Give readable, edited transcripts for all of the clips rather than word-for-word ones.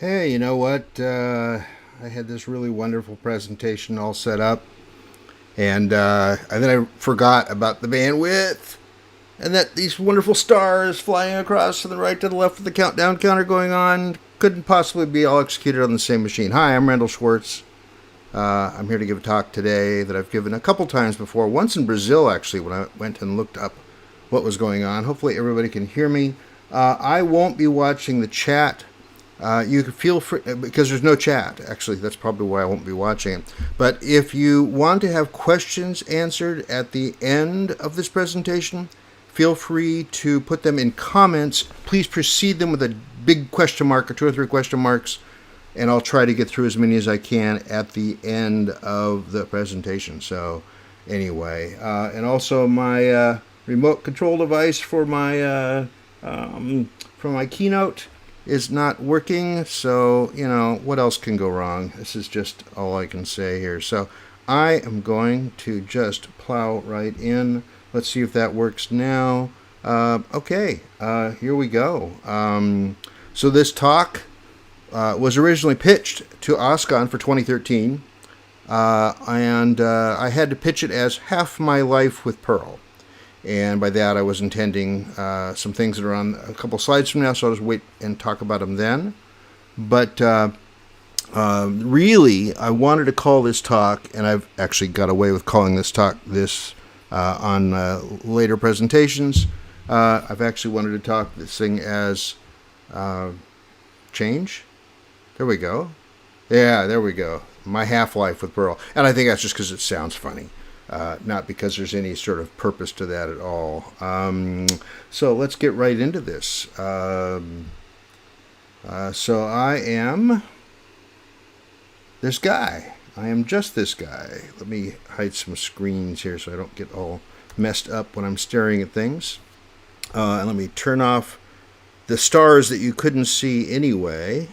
Hey, you know what? I had this really wonderful presentation all set up, and then I forgot about the bandwidth, and that these wonderful stars flying across to the right to the left with the countdown counter going on couldn't possibly be all executed on the same machine. Hi, I'm Randal Schwartz. I'm here to give a talk today that I've given a couple times before, once in Brazil actually, when I went and looked up what was going on. Hopefully, everybody can hear me. I won't be watching the chat. You can feel free, because there's no chat. Actually, that's probably why I won't be watching it. But if you want to have questions answered at the end of this presentation, feel free to put them in comments. Please precede them with a big question mark or two or three question marks, and I'll try to get through as many as I can at the end of the presentation. So anyway, and also my remote control device for my keynote is not working, so what else can go wrong? This is just all I can say here. So I am going to just plow right in. Let's see if that works now. Okay, here we go. So this talk was originally pitched to OSCON for 2013, and I had to pitch it as half my life with Perl. And by that, I was intending some things that are on a couple slides from now, so I'll just wait and talk about them then. But really, I wanted to call this talk, and I've actually got away with calling this talk this on later presentations. I've actually wanted to talk this thing as change. There we go. Yeah, there we go. My half-life with Pearl. And I think that's just because it sounds funny. Not because there's any sort of purpose to that at all. So let's get right into this. So I am this guy. I am just this guy. Let me hide some screens here so I don't get all messed up when I'm staring at things. And let me turn off the stars that you couldn't see anyway.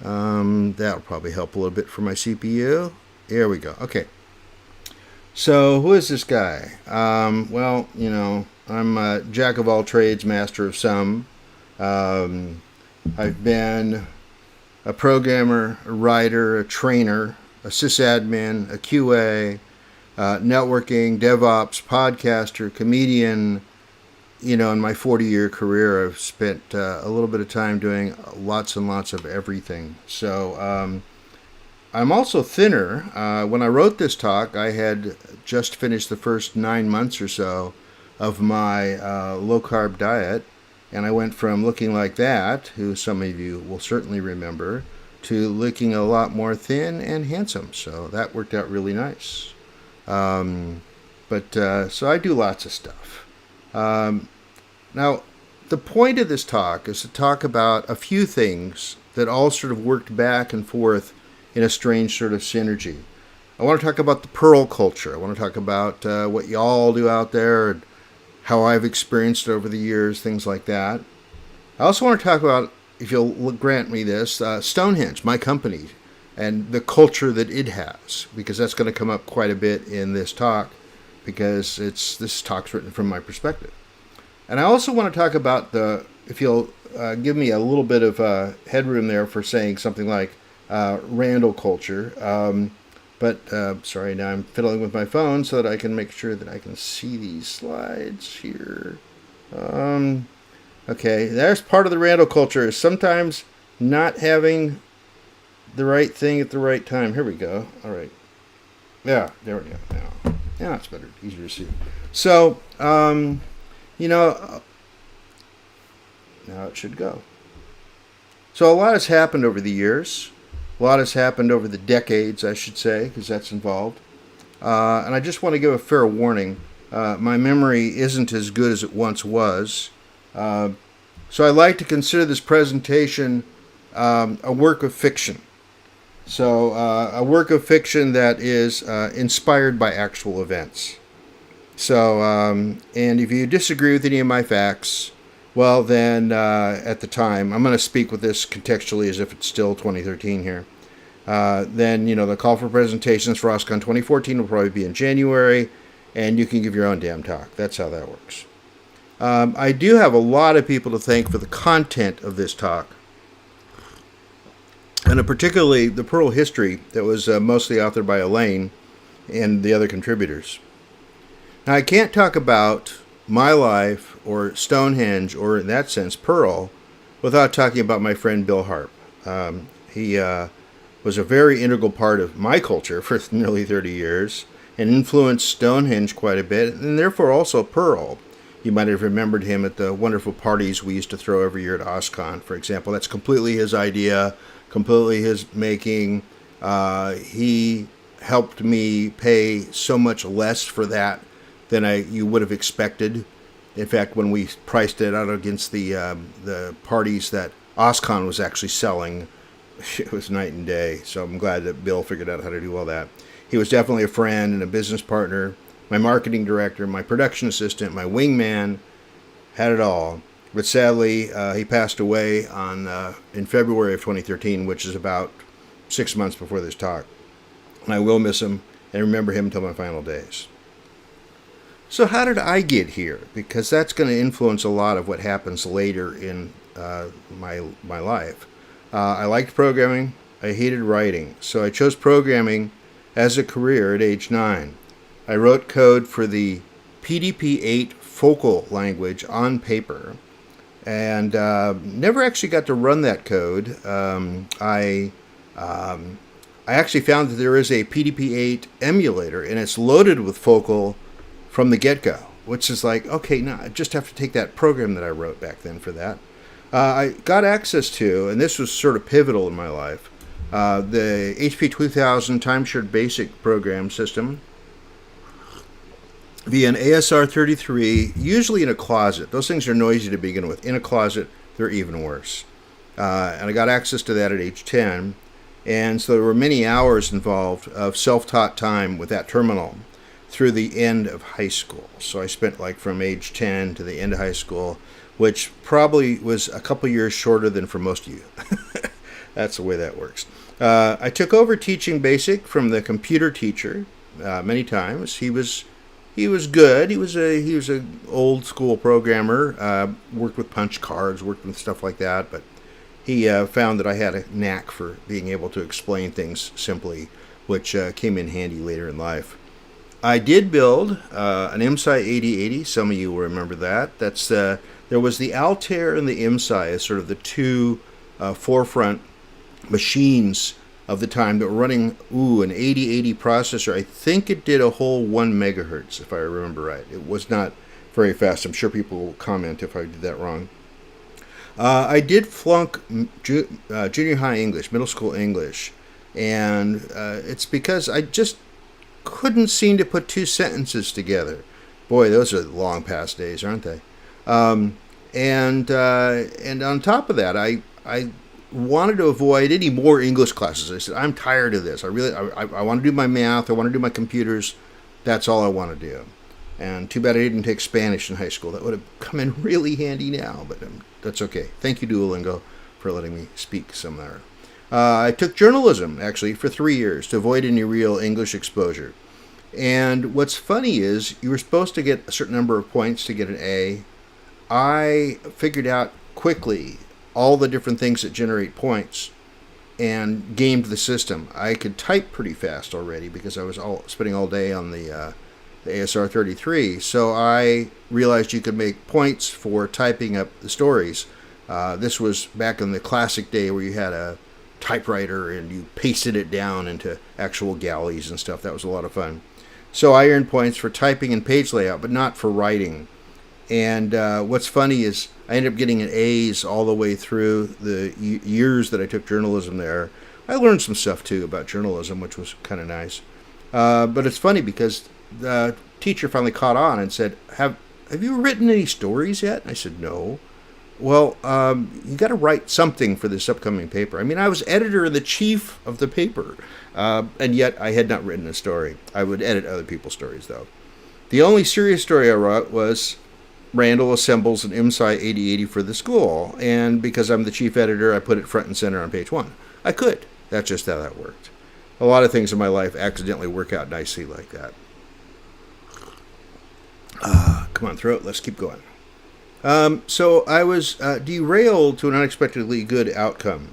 That'll probably help a little bit for my CPU. Here we go. Okay. So, who is this guy? Well, I'm a jack of all trades, master of some. I've been a programmer, a writer, a trainer, a sysadmin, a QA, networking, DevOps, podcaster, comedian. In my 40-year career, I've spent a little bit of time doing lots and lots of everything. So, I'm also thinner. When I wrote this talk, I had just finished the first 9 months or so of my low-carb diet, and I went from looking like that, who some of you will certainly remember, to looking a lot more thin and handsome. So that worked out really nice. So I do lots of stuff. Now, the point of this talk is to talk about a few things that all sort of worked back and forth in a strange sort of synergy. I want to talk about the Perl culture. I want to talk about what y'all do out there and how I've experienced it over the years, things like that. I also want to talk about, if you'll grant me this, Stonehenge, my company, and the culture that it has, because that's going to come up quite a bit in this talk, because this talk's written from my perspective. And I also want to talk about if you'll give me a little bit of headroom there for saying something like Randal culture. Sorry, now I'm fiddling with my phone so that I can make sure that I can see these slides here. Okay, there's part of the Randal culture, is sometimes not having the right thing at the right time. Here we go. All right. Yeah, there we go. Now it's better, easier to see. So, now it should go. So a lot has happened over the years. A lot has happened over the decades, I should say, because that's involved. And I just want to give a fair warning. My memory isn't as good as it once was. So I like to consider this presentation a work of fiction. So a work of fiction that is inspired by actual events. So, and if you disagree with any of my facts, well, then at the time, I'm going to speak with this contextually as if it's still 2013 here. Then, the call for presentations for OSCON 2014 will probably be in January, and you can give your own damn talk. That's how that works. I do have a lot of people to thank for the content of this talk. and particularly the Perl history that was mostly authored by Elaine and the other contributors. Now, I can't talk about my life or Stonehenge, or in that sense, Perl, without talking about my friend Bill Harp. He was a very integral part of my culture for nearly 30 years and influenced Stonehenge quite a bit, and therefore also Perl. You might have remembered him at the wonderful parties we used to throw every year at OSCON, for example. That's completely his idea, completely his making. He helped me pay so much less for that than you would have expected. In fact, when we priced it out against the parties that OSCON was actually selling, it was night and day. So I'm glad that Bill figured out how to do all that. He was definitely a friend and a business partner, my marketing director, my production assistant, my wingman, had it all. But sadly, he passed away in February of 2013, which is about 6 months before this talk. And I will miss him and remember him until my final days. So how did I get here? Because that's going to influence a lot of what happens later in my life. I liked programming. I hated writing. So I chose programming as a career at age 9. I wrote code for the PDP-8 focal language on paper and never actually got to run that code. I actually found that there is a PDP-8 emulator, and it's loaded with focal from the get-go, which is like, okay, no, I just have to take that program that I wrote back then for that. I got access to, and this was sort of pivotal in my life, the HP 2000 time-shared basic program system via an ASR33, usually in a closet. Those things are noisy to begin with. In a closet, they're even worse. And I got access to that at age 10, and so there were many hours involved of self-taught time with that terminal through the end of high school. So I spent like from age 10 to the end of high school, which probably was a couple years shorter than for most of you. That's the way that works. I took over teaching basic from the computer teacher many times. He was good. He was a old school programmer. Worked with punch cards, worked with stuff like that. But he found that I had a knack for being able to explain things simply, which came in handy later in life. I did build an MSI 8080. Some of you will remember that. There was the Altair and the MSI as sort of the two forefront machines of the time that were running an 8080 processor. I think it did a whole 1 megahertz, if I remember right. It was not very fast. I'm sure people will comment if I did that wrong. I did flunk junior high English, middle school English, and it's because I just couldn't seem to put two sentences together. Boy, those are long past days, aren't they? And on top of that, I wanted to avoid any more English classes. I said, I'm tired of this. I want to do my math. I want to do my computers. That's all I want to do. And too bad I didn't take Spanish in high school. That would have come in really handy now, but that's okay. Thank you, Duolingo, for letting me speak some there. I took journalism, actually, for 3 years to avoid any real English exposure. And what's funny is you were supposed to get a certain number of points to get an A. I figured out quickly all the different things that generate points and gamed the system. I could type pretty fast already because I was spending all day on the ASR33. So I realized you could make points for typing up the stories. This was back in the classic day where you had a typewriter and you pasted it down into actual galleys and stuff. That was a lot of fun. So I earned points for typing and page layout, but not for writing. And what's funny is I ended up getting an A's all the way through the years that I took journalism there. I learned some stuff too about journalism, which was kind of nice. But it's funny because the teacher finally caught on and said, have you written any stories yet? And I said, no. Well, you got to write something for this upcoming paper. I mean, I was editor-in-chief of the paper, and yet I had not written a story. I would edit other people's stories, though. The only serious story I wrote was Randal assembles an MSI 8080 for the school, and because I'm the chief editor, I put it front and center on page 1. I could. That's just how that worked. A lot of things in my life accidentally work out nicely like that. Come on, throat. Let's keep going. So I was derailed to an unexpectedly good outcome.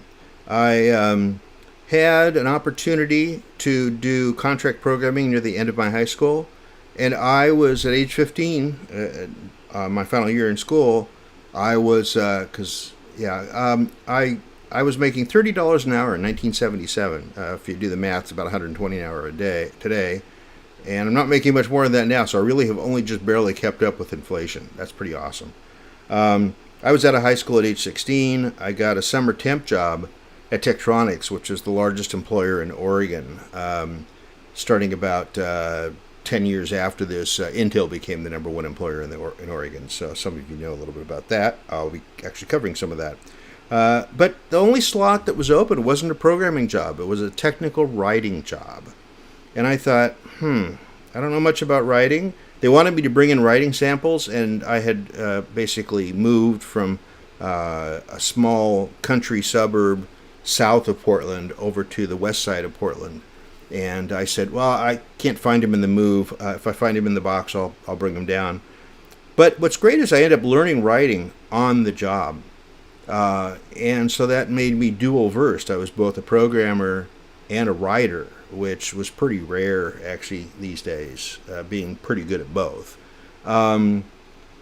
I had an opportunity to do contract programming near the end of my high school, and I was at age 15, my final year in school. I was I was making $30 an hour in 1977. If you do the math, it's about 120 an hour a day today, and I'm not making much more than that now. So I really have only just barely kept up with inflation. That's pretty awesome. I was out of high school at age 16. I got a summer temp job at Tektronix, which is the largest employer in Oregon. Starting about 10 years after this, Intel became the number one employer in Oregon. So some of you know a little bit about that. I'll be actually covering some of that. But the only slot that was open wasn't a programming job. It was a technical writing job. And I thought, I don't know much about writing. They wanted me to bring in writing samples, and I had basically moved from a small country suburb south of Portland over to the west side of Portland. And I said, well, I can't find him in the move. If I find him in the box, I'll bring him down. But what's great is I ended up learning writing on the job. And so that made me dual versed. I was both a programmer and a writer, which was pretty rare actually these days, being pretty good at both.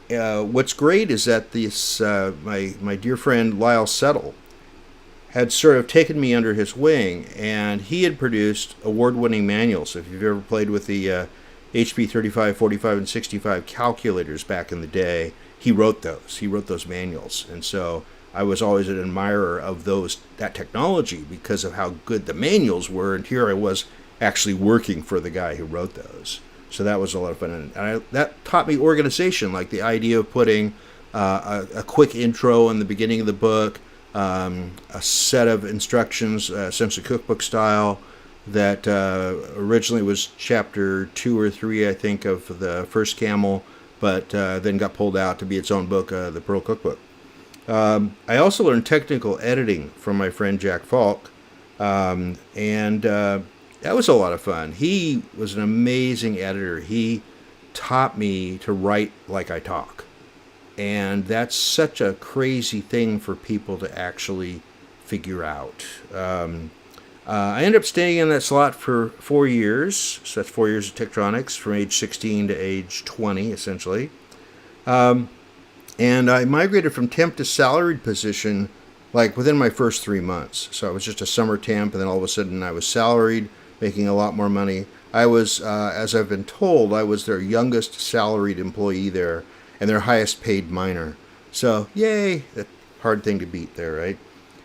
What's great is that this my dear friend Lyle Settle had sort of taken me under his wing, and he had produced award-winning manuals. If you've ever played with the HP 35, 45, and 65 calculators back in the day, he wrote those. He wrote those manuals, and so I was always an admirer of that technology because of how good the manuals were, and here I was actually working for the guy who wrote those. So that was a lot of fun, and that taught me organization, like the idea of putting a quick intro in the beginning of the book, a set of instructions, essentially cookbook style, that originally was chapter 2 or 3, I think, of the first Camel, but then got pulled out to be its own book, the Perl Cookbook. I also learned technical editing from my friend Jack Falk, and that was a lot of fun. He was an amazing editor. He taught me to write like I talk. And that's such a crazy thing for people to actually figure out. I ended up staying in that slot for 4 years. So that's 4 years at Tektronix, from age 16 to age 20, essentially. And I migrated from temp to salaried position like within my first 3 months. So I was just a summer temp, and then all of a sudden I was salaried, making a lot more money. I was, as I've been told, I was their youngest salaried employee there, and their highest paid miner. So, yay, that hard thing to beat there, right?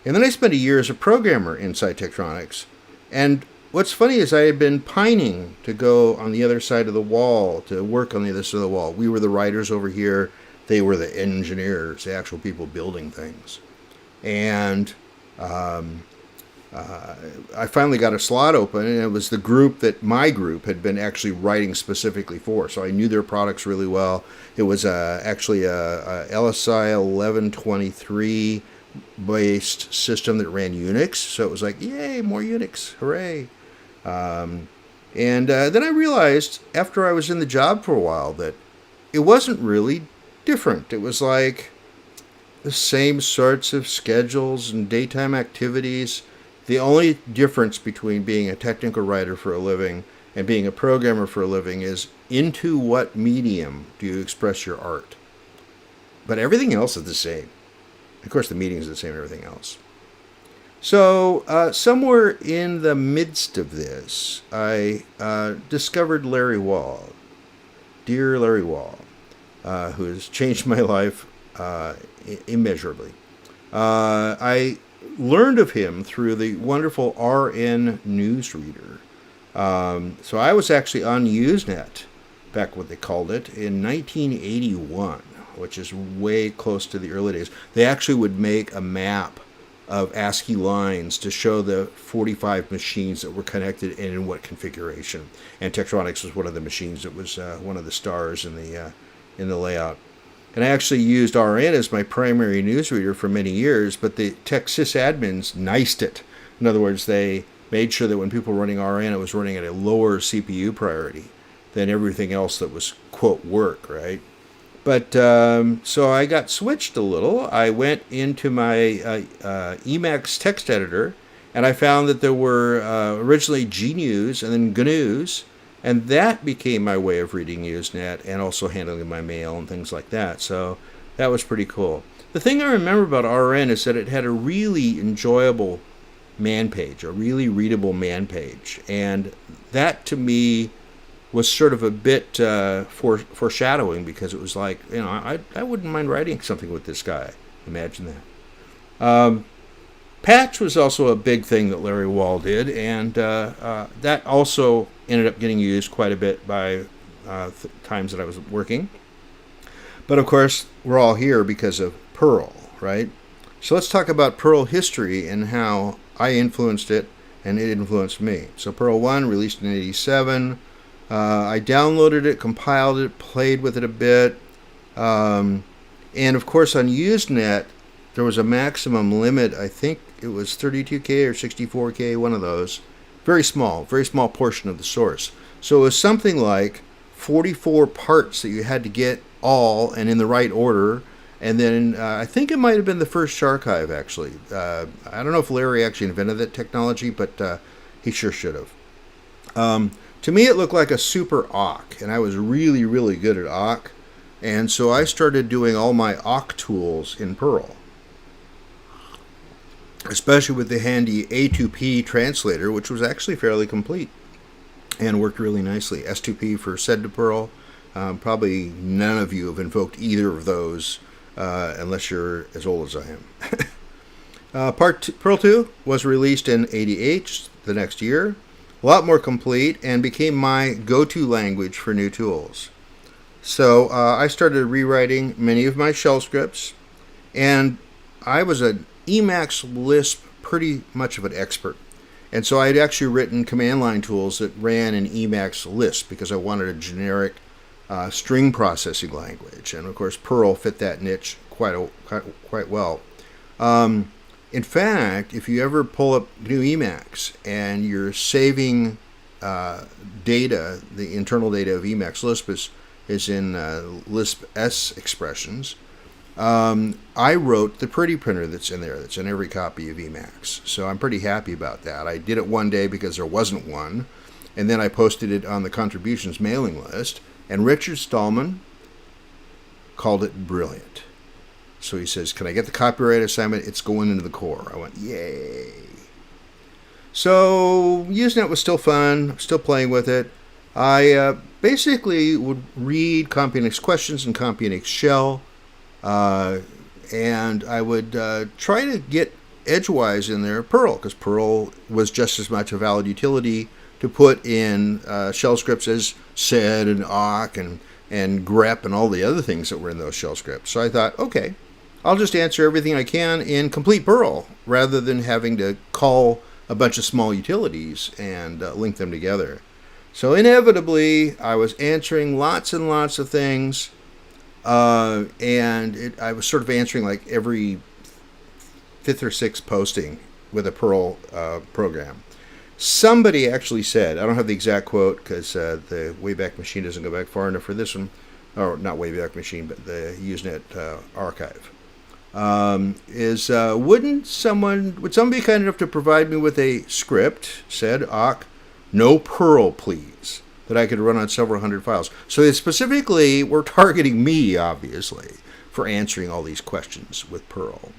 And then I spent a year as a programmer inside Tektronix. And what's funny is I had been pining to go on the other side of the wall, to work on the other side of the wall. We were the writers over here. They were the engineers, the actual people building things. And I finally got a slot open, and it was the group that my group had been actually writing specifically for. So I knew their products really well. It was actually a LSI 1123 based system that ran Unix. So it was like, yay, more Unix, hooray. And then I realized after I was in the job for a while that it wasn't really different. It was like the same sorts of schedules and daytime activities. The only difference between being a technical writer for a living and being a programmer for a living is into what medium do you express your art. But everything else is the same. Of course, the medium is the same and everything else. So somewhere in the midst of this, I discovered Larry Wall, dear Larry Wall, who has changed my life immeasurably. I learned of him through the wonderful RN newsreader. So I was actually on Usenet, back what they called it, in 1981, which is way close to the early days. They actually would make a map of ASCII lines to show the 45 machines that were connected and in what configuration. And Tektronix was one of the machines that was one of the stars in the layout. And I actually used RN as my primary newsreader for many years, but the tech sysadmins niced it. In other words, they made sure that when people were running RN, it was running at a lower CPU priority than everything else that was, quote, work, right? But so I got switched a little. I went into my Emacs text editor, And I found that there were originally GNUs and then GNUs, and that became my way of reading Usenet and also handling my mail and things like that. So that was pretty cool. The thing I remember about RN is that it had a really enjoyable man page, a really readable man page. And that to me was sort of a bit foreshadowing, because it was like, I wouldn't mind writing something with this guy. Imagine that. Patch was also a big thing that Larry Wall did, and that also ended up getting used quite a bit by times that I was working. But of course, we're all here because of Perl, right? So let's talk about Perl history and how I influenced it and it influenced me. So Perl 1, released in 87. I downloaded it, compiled it, played with it a bit. And of course on Usenet, there was a maximum limit. I think it was 32K or 64K, one of those. Very small portion of the source. So it was something like 44 parts that you had to get all and in the right order. And then I think it might have been the first Sharchive, actually. I don't know if Larry actually invented that technology, but he sure should have. To me, it looked like a super awk, and I was really, really good at awk. And so I started doing all my awk tools in Perl, especially with the handy A2P translator, which was actually fairly complete and worked really nicely. S2P for sed to Perl. Probably none of you have invoked either of those unless you're as old as I am. Perl 2 was released in 88, the next year. A lot more complete, and became my go-to language for new tools. So I started rewriting many of my shell scripts, and I was an Emacs Lisp pretty much of an expert. And so I'd actually written command line tools that ran in Emacs Lisp because I wanted a generic string processing language. And of course, Perl fit that niche quite well. In fact, if you ever pull up GNU Emacs and you're saving data, the internal data of Emacs Lisp is in Lisp S expressions. I wrote the pretty printer that's in there, that's in every copy of Emacs. So I'm pretty happy about that. I did it one day because there wasn't one, and then I posted it on the contributions mailing list, and Richard Stallman called it brilliant. So he says, "Can I get the copyright assignment? It's going into the core." I went, yay. So Usenet was still fun, still playing with it. I basically would read CompuNix questions and CompuNix shell, and I would try to get edgewise in there Perl, because Perl was just as much a valid utility to put in shell scripts as sed and awk and grep and all the other things that were in those shell scripts. So I thought, okay, I'll just answer everything I can in complete Perl rather than having to call a bunch of small utilities and link them together. So inevitably, I was answering lots and lots of things, and I was sort of answering like every fifth or sixth posting with a Perl program. Somebody actually said, I don't have the exact quote because the Wayback Machine doesn't go back far enough for this one, or not Wayback Machine, but the Usenet archive. Would someone be kind enough to provide me with a script, said awk, no Perl, please, that I could run on several hundred files. So they specifically were targeting me, obviously, for answering all these questions with Perl.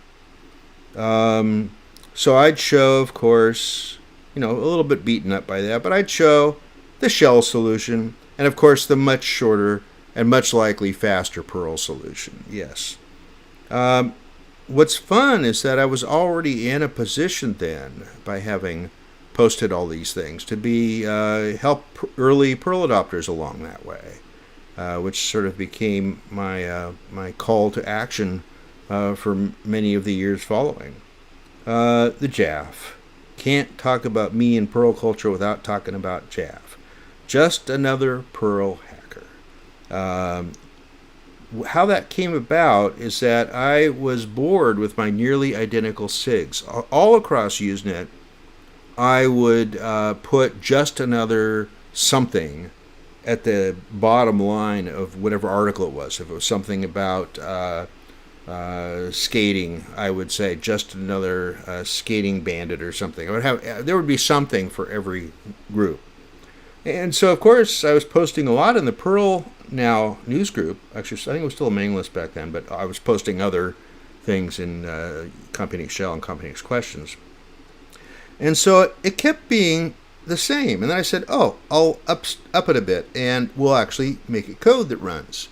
So I'd show, of course, a little bit beaten up by that, but I'd show the shell solution, and of course the much shorter and much likely faster Perl solution. Yes. What's fun is that I was already in a position then, by having posted all these things, to be help early Perl adopters along that way, which sort of became my call to action for many of the years following. The Jaff. Can't talk about me and Perl culture without talking about Jaff. Just another Perl hacker. How that came about is that I was bored with my nearly identical SIGs. All across Usenet, I would put just another something at the bottom line of whatever article it was. If it was something about skating, I would say, just another skating bandit or something. There would be something for every group. And so, of course, I was posting a lot in the Perl Now news group. Actually, I think it was still a mailing list back then, but I was posting other things in Company Shell and Company Questions. And so it kept being the same. And then I said, oh, I'll up it a bit, and we'll actually make it code that runs.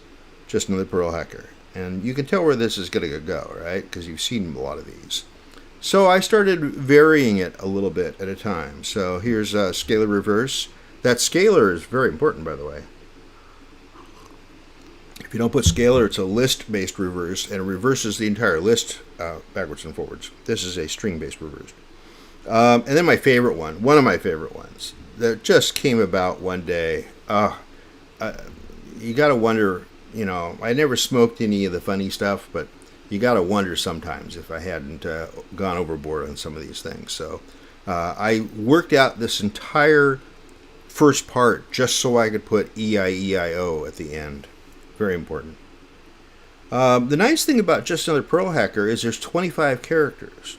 Just another Perl hacker. And you can tell where this is going to go, right? Because you've seen a lot of these. So I started varying it a little bit at a time. So here's scalar reverse. That scalar is very important, by the way. If you don't put scalar, it's a list-based reverse, and it reverses the entire list backwards and forwards. This is a string-based reverse. And then my favorite one of my favorite ones, that just came about one day. You got to wonder, I never smoked any of the funny stuff, but you got to wonder sometimes if I hadn't gone overboard on some of these things. So I worked out this entire first part just so I could put EIEIO at the end. Very important. The nice thing about Just Another Perl Hacker is there's 25 characters.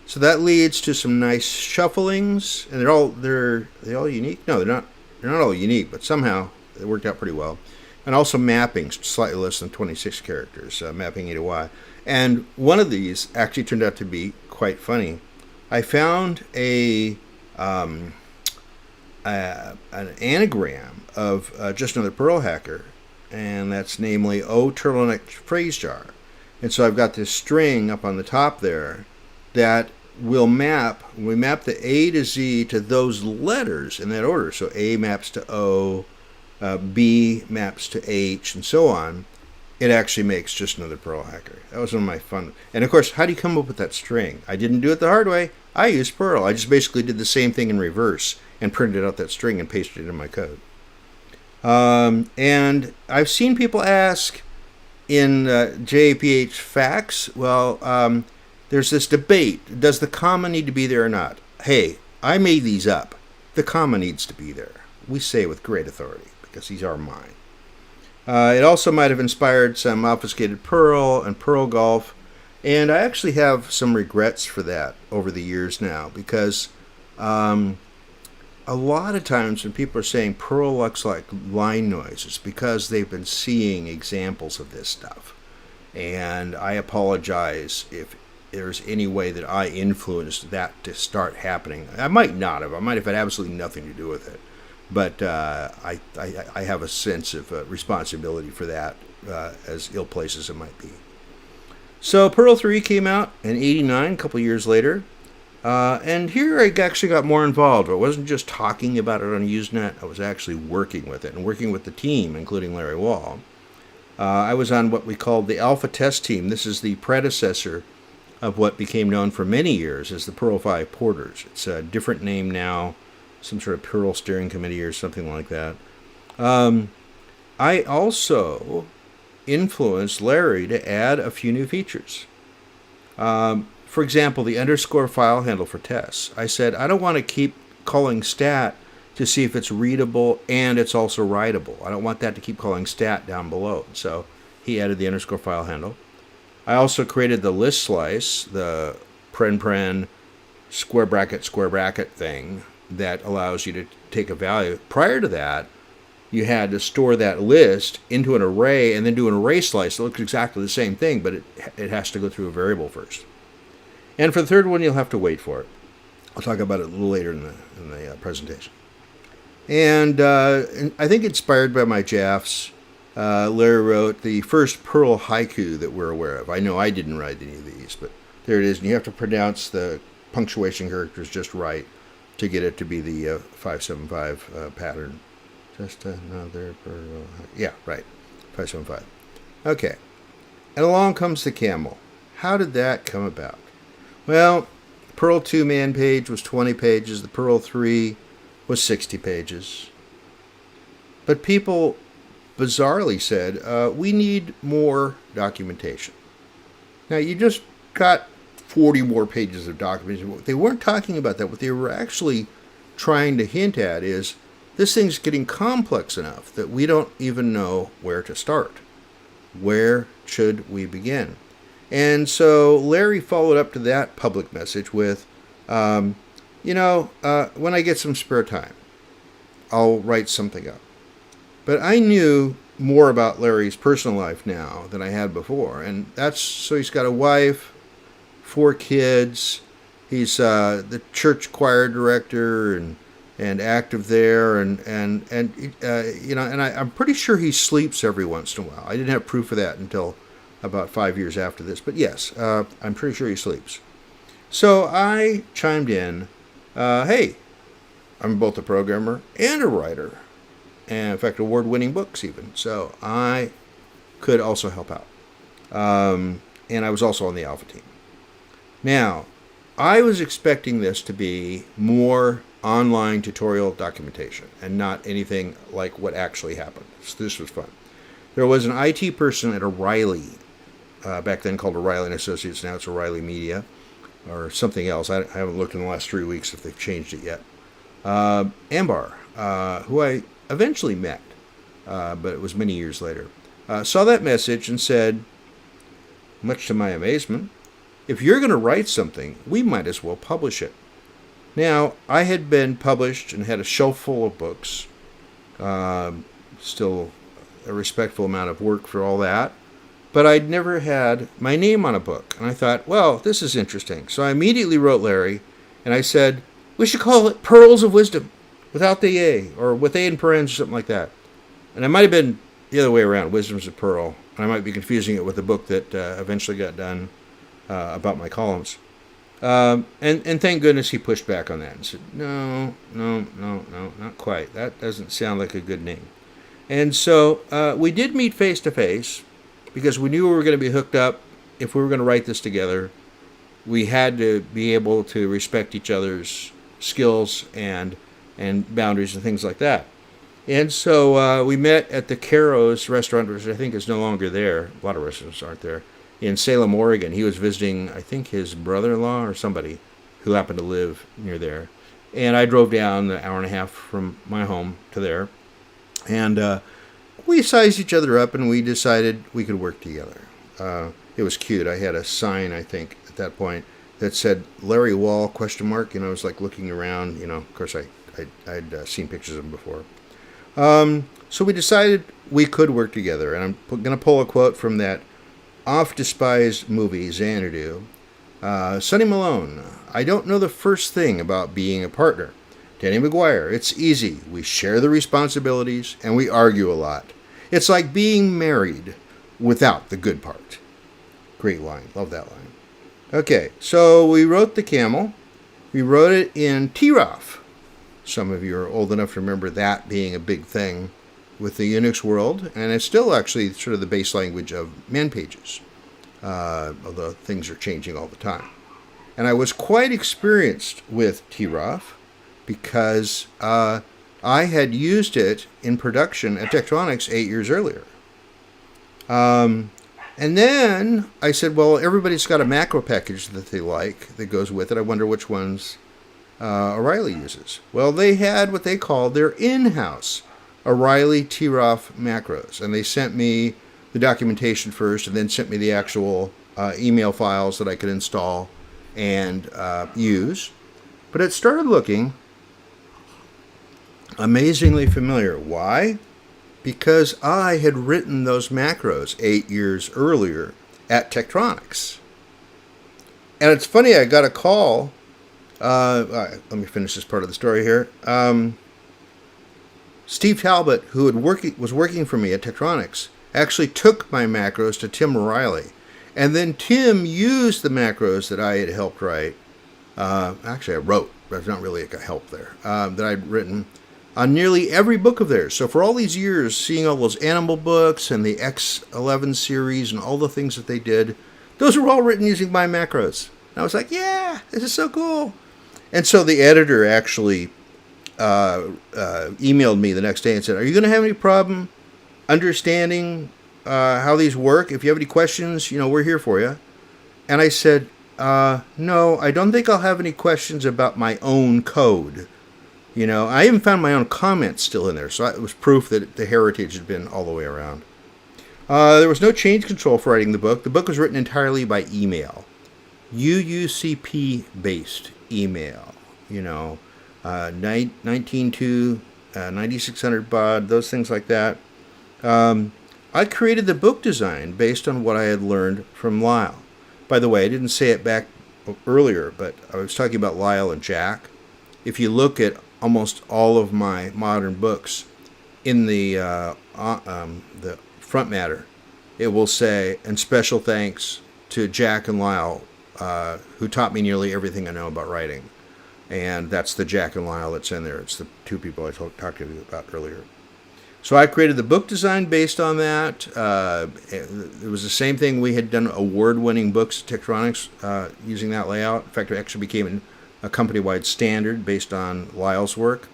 So that leads to some nice shufflings, and they're all unique. No, they're not all unique, but somehow it worked out pretty well. And also mappings, slightly less than 26 characters, mapping A to Y. And one of these actually turned out to be quite funny. I found an anagram of Just Another Perl Hacker, and that's namely O turtleneck phrase jar. And so I've got this string up on the top there that will map the A to Z to those letters in that order. So A maps to O, B maps to H, and so on. It actually makes Just Another Perl Hacker. That was one of my fun. And of course, how do you come up with that string? I didn't do it the hard way. I used Perl. I just basically did the same thing in reverse and printed out that string and pasted it in my code. And I've seen people ask in JAPH facts, there's this debate. Does the comma need to be there or not? Hey, I made these up. The comma needs to be there. We say with great authority because these are mine. It also might have inspired some obfuscated Perl and Perl Golf. And I actually have some regrets for that over the years now because a lot of times when people are saying Perl looks like line noise, it's because they've been seeing examples of this stuff. And I apologize if there's any way that I influenced that to start happening. I might not have. I might have had absolutely nothing to do with it. But I have a sense of responsibility for that, as ill-placed as it might be. So Perl 3 came out in '89, a couple years later. And here I actually got more involved. I wasn't just talking about it on Usenet. I was actually working with it and working with the team, including Larry Wall. I was on what we called the Alpha Test Team. This is the predecessor of what became known for many years as the Perl 5 Porters. It's a different name now, some sort of Perl Steering Committee or something like that. I also influenced Larry to add a few new features. For example, the underscore file handle for tests. I said, I don't want to keep calling stat to see if it's readable and it's also writable. I don't want that to keep calling stat down below. So he added the underscore file handle. I also created the list slice, the paren square bracket thing that allows you to take a value. Prior to that, you had to store that list into an array and then do an array slice that looks exactly the same thing, but it has to go through a variable first. And for the third one, you'll have to wait for it. I'll talk about it a little later in the presentation. And I think inspired by my Jaffs, Larry wrote the first Perl haiku that we're aware of. I know I didn't write any of these, but there it is. And you have to pronounce the punctuation characters just right to get it to be the 575 pattern. Just another Perl. Yeah, right. 575. Okay. And along comes the camel. How did that come about? Well, Perl 2 man page was 20 pages. The Perl 3 was 60 pages. But people bizarrely said, we need more documentation. Now, you just got 40 more pages of documentation. They weren't talking about that. What they were actually trying to hint at is this thing's getting complex enough that we don't even know where to start. Where should we begin? And so Larry followed up to that public message with, when I get some spare time, I'll write something up. But I knew more about Larry's personal life now than I had before. And so he's got a wife, 4 kids. He's the church choir director and active there. And I'm pretty sure he sleeps every once in a while. I didn't have proof of that until about 5 years after this. But yes, I'm pretty sure he sleeps. So I chimed in, hey, I'm both a programmer and a writer. And in fact, award-winning books even. So I could also help out. And I was also on the Alpha team. Now, I was expecting this to be more online tutorial documentation and not anything like what actually happened. So this was fun. There was an IT person at O'Reilly, back then called O'Reilly & Associates. Now it's O'Reilly Media or something else. I haven't looked in the last 3 weeks if they've changed it yet. Ambar, who I eventually met, but it was many years later, saw that message and said, much to my amazement, if you're going to write something, we might as well publish it. Now, I had been published and had a shelf full of books, still a respectful amount of work for all that, but I'd never had my name on a book. And I thought, well, this is interesting. So I immediately wrote Larry, and I said, we should call it Pearls of Wisdom, without the A, or with A in parens, or something like that. And it might have been the other way around, Wisdom's a Pearl. And I might be confusing it with the book that eventually got done about my columns. And thank goodness he pushed back on that and said, no, not quite. That doesn't sound like a good name. And so we did meet face-to-face because we knew we were going to be hooked up. If we were going to write this together, we had to be able to respect each other's skills and boundaries and things like that. And so we met at the Caro's restaurant, which I think is no longer there. A lot of restaurants aren't there. In Salem, Oregon. He was visiting, I think, his brother-in-law or somebody who happened to live near there. And I drove down an hour and a half from my home to there. And we sized each other up and we decided we could work together. It was cute. I had a sign, I think, at that point that said Larry Wall, ? I was like looking around, of course I'd seen pictures of him before. So we decided we could work together. And I'm going to pull a quote from that oft-despised movie, Xanadu. Sonny Malone, I don't know the first thing about being a partner. Danny McGuire, it's easy. We share the responsibilities and we argue a lot. It's like being married without the good part. Great line. Love that line. Okay, so we wrote The Camel. We wrote it in TROF. Some of you are old enough to remember that being a big thing with the Unix world, and it's still actually sort of the base language of man pages, although things are changing all the time. And I was quite experienced with TROF because I had used it in production at Tektronix 8 years earlier. And then I said, well, everybody's got a macro package that they like that goes with it. I wonder which ones O'Reilly uses. Well, they had what they called their in-house O'Reilly TROF macros. And they sent me the documentation first and then sent me the actual email files that I could install and use. But it started looking amazingly familiar. Why? Because I had written those macros 8 years earlier at Tektronix. And it's funny, I got a call. Let me finish this part of the story here. Steve Talbot, who was working for me at Tektronix, actually took my macros to Tim O'Reilly. And then Tim used the macros that I had helped write. Actually, I wrote, but it's not really a help there, that I'd written on nearly every book of theirs. So for all these years, seeing all those animal books and the X11 series and all the things that they did, those were all written using my macros. And I was like, yeah, this is so cool. And so the editor actually emailed me the next day and said, are you going to have any problem understanding how these work? If you have any questions, we're here for you. And I said, no, I don't think I'll have any questions about my own code. I even found my own comments still in there, so it was proof that the heritage had been all the way around. There was no change control for writing the book. The book was written entirely by email, UUCP-based email. 19.2, 9600 baud, those things like that. I created the book design based on what I had learned from Lyle. By the way, I didn't say it back earlier, but I was talking about Lyle and Jack. If you look at almost all of my modern books, in the front matter, it will say, and special thanks to Jack and Lyle, who taught me nearly everything I know about writing. And that's the Jack and Lyle that's in there. It's the two people I talked to you about earlier. So I created the book design based on that. It was the same thing. We had done award-winning books at Tektronix using that layout. In fact, it actually became a company-wide standard based on Lyle's work.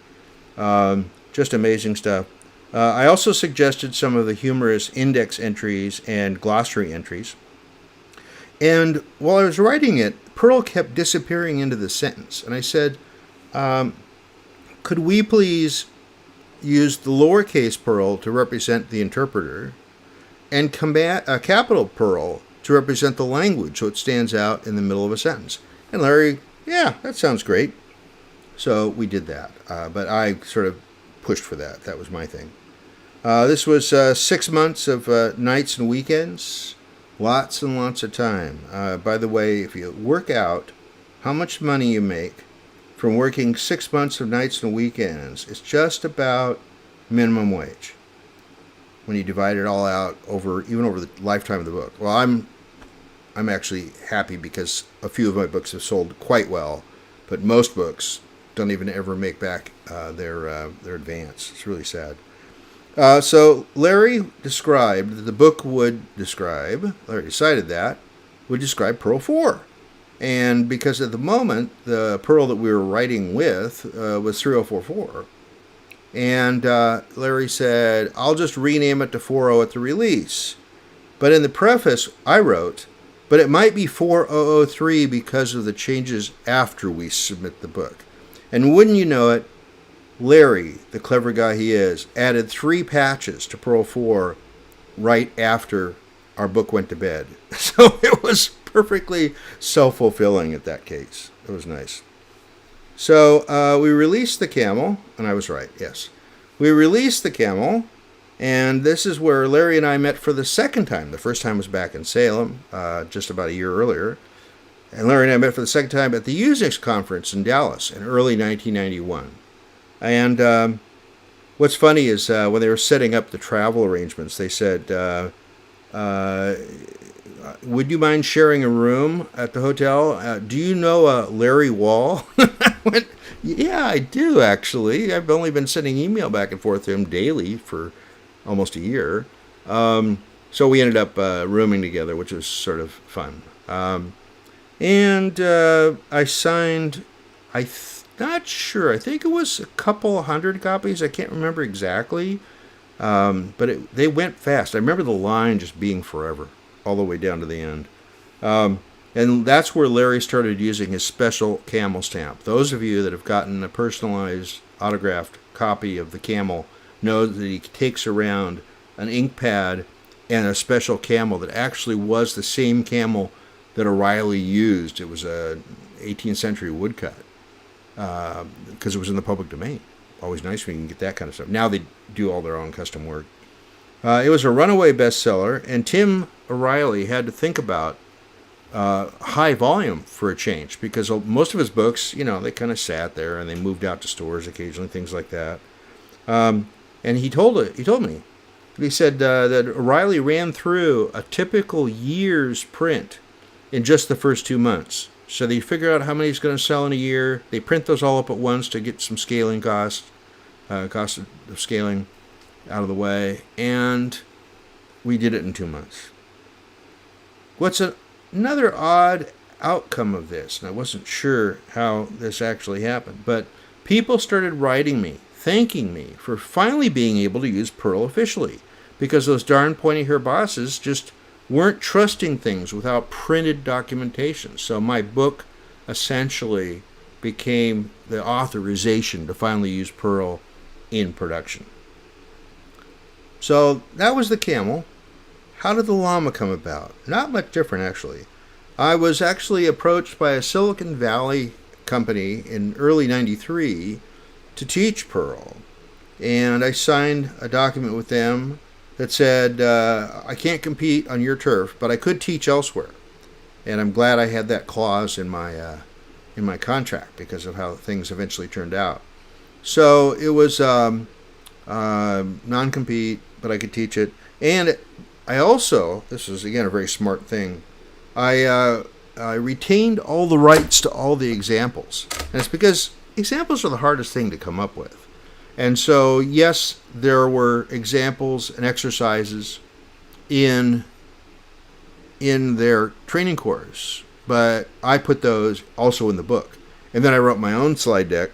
Just amazing stuff. I also suggested some of the humorous index entries and glossary entries. And while I was writing it, Perl kept disappearing into the sentence. And I said, could we please use the lowercase Perl to represent the interpreter and capital Perl to represent the language so it stands out in the middle of a sentence? And Larry, yeah, that sounds great. So we did that. But I sort of pushed for that. That was my thing. This was 6 months of nights and weekends. Lots and lots of time. By the way, if you work out how much money you make from working 6 months of nights and weekends, it's just about minimum wage when you divide it all out even over the lifetime of the book. Well, I'm actually happy because a few of my books have sold quite well, but most books don't even ever make back their advance. It's really sad. So Larry described that the book would describe, Larry decided that, would describe Perl 4. And because at the moment, the Perl that we were writing with was 3044. And Larry said, I'll just rename it to 40 at the release. But in the preface, I wrote, but it might be 4003 because of the changes after we submit the book. And wouldn't you know it, Larry, the clever guy he is, added 3 patches to Perl 4 right after our book went to bed. So it was perfectly self-fulfilling at that case. It was nice. So we released the Camel, and I was right, yes. We released the Camel, and this is where Larry and I met for the second time. The first time was back in Salem, just about a year earlier. And Larry and I met for the second time at the Unix conference in Dallas in early 1991. And what's funny is when they were setting up the travel arrangements, they said, would you mind sharing a room at the hotel? Do you know Larry Wall? I went, yeah, I do, actually. I've only been sending email back and forth to him daily for almost a year. So we ended up rooming together, which was sort of fun. And I signed, not sure, I think it was a couple 100 copies. I can't remember exactly. But they went fast. I remember the line just being forever, all the way down to the end. And that's where Larry started using his special camel stamp. Those of you that have gotten a personalized autographed copy of the Camel know that he takes around an ink pad and a special camel that actually was the same camel that O'Reilly used. It was a 18th century woodcut because it was in the public domain. Always nice when you can get that kind of stuff. Now they do all their own custom work. It was a runaway bestseller, and Tim O'Reilly had to think about high volume for a change because most of his books, they kind of sat there and they moved out to stores occasionally, things like that. And he told me, he said that O'Reilly ran through a typical year's print in just the first 2 months. So they figure out how many he's going to sell in a year. They print those all up at once to get some scaling cost of scaling out of the way. And we did it in 2 months. What's another odd outcome of this, and I wasn't sure how this actually happened, but people started writing me, thanking me for finally being able to use Perl officially, because those darn pointy hair bosses just weren't trusting things without printed documentation. So my book essentially became the authorization to finally use Perl in production. So that was the Camel. how did the llama come about? Not much different, actually. I was actually approached by a Silicon Valley company in early '93 to teach Perl. And I signed a document with them that said, I can't compete on your turf, but I could teach elsewhere. And I'm glad I had that clause in my contract because of how things eventually turned out. So it was non-compete, but I could teach it. And I also, this is again a very smart thing, I retained all the rights to all the examples. And it's because examples are the hardest thing to come up with. And so, yes, there were examples and exercises in their training course, but I put those also in the book. And then I wrote my own slide deck,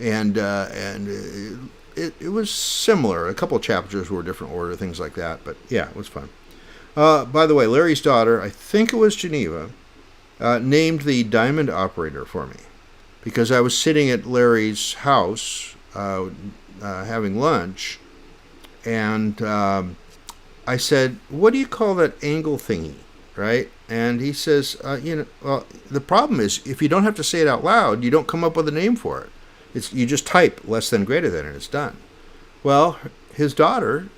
and it was similar. A couple of chapters were different order, things like that. But yeah, it was fun. By the way, Larry's daughter, I think it was Geneva, named the diamond operator for me because I was sitting at Larry's house having lunch, and I said, "What do you call that angle thingy?" Right? And he says, well, the problem is if you don't have to say it out loud, you don't come up with a name for it. You just type less than greater than, and it's done. Well, his daughter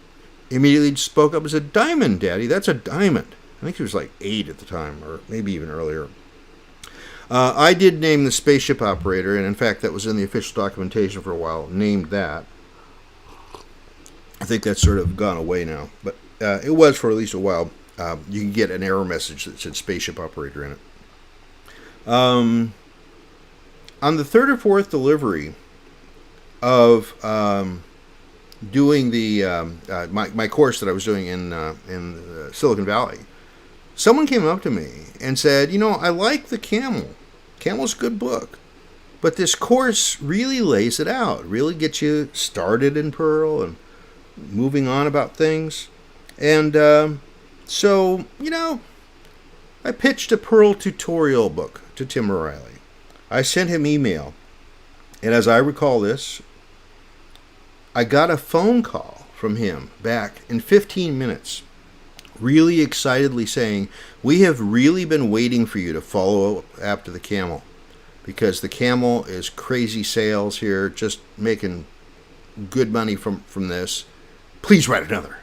immediately spoke up and said, "Diamond, Daddy, that's a diamond." I think he was like 8 at the time, or maybe even earlier. I did name the spaceship operator, and in fact, that was in the official documentation for a while, named that. I think that's sort of gone away now, but it was for at least a while. You can get an error message that said spaceship operator in it. On the third or fourth delivery of doing the my course that I was doing in Silicon Valley, someone came up to me and said, I like the Camel. Camel's a good book, but this course really lays it out, really gets you started in Perl and moving on about things. And so, I pitched a Perl tutorial book to Tim O'Reilly. I sent him email, and as I recall this, I got a phone call from him back in 15 minutes, really excitedly saying, "We have really been waiting for you to follow up after the Camel, because the Camel is crazy sales here, just making good money from this. Please write another,"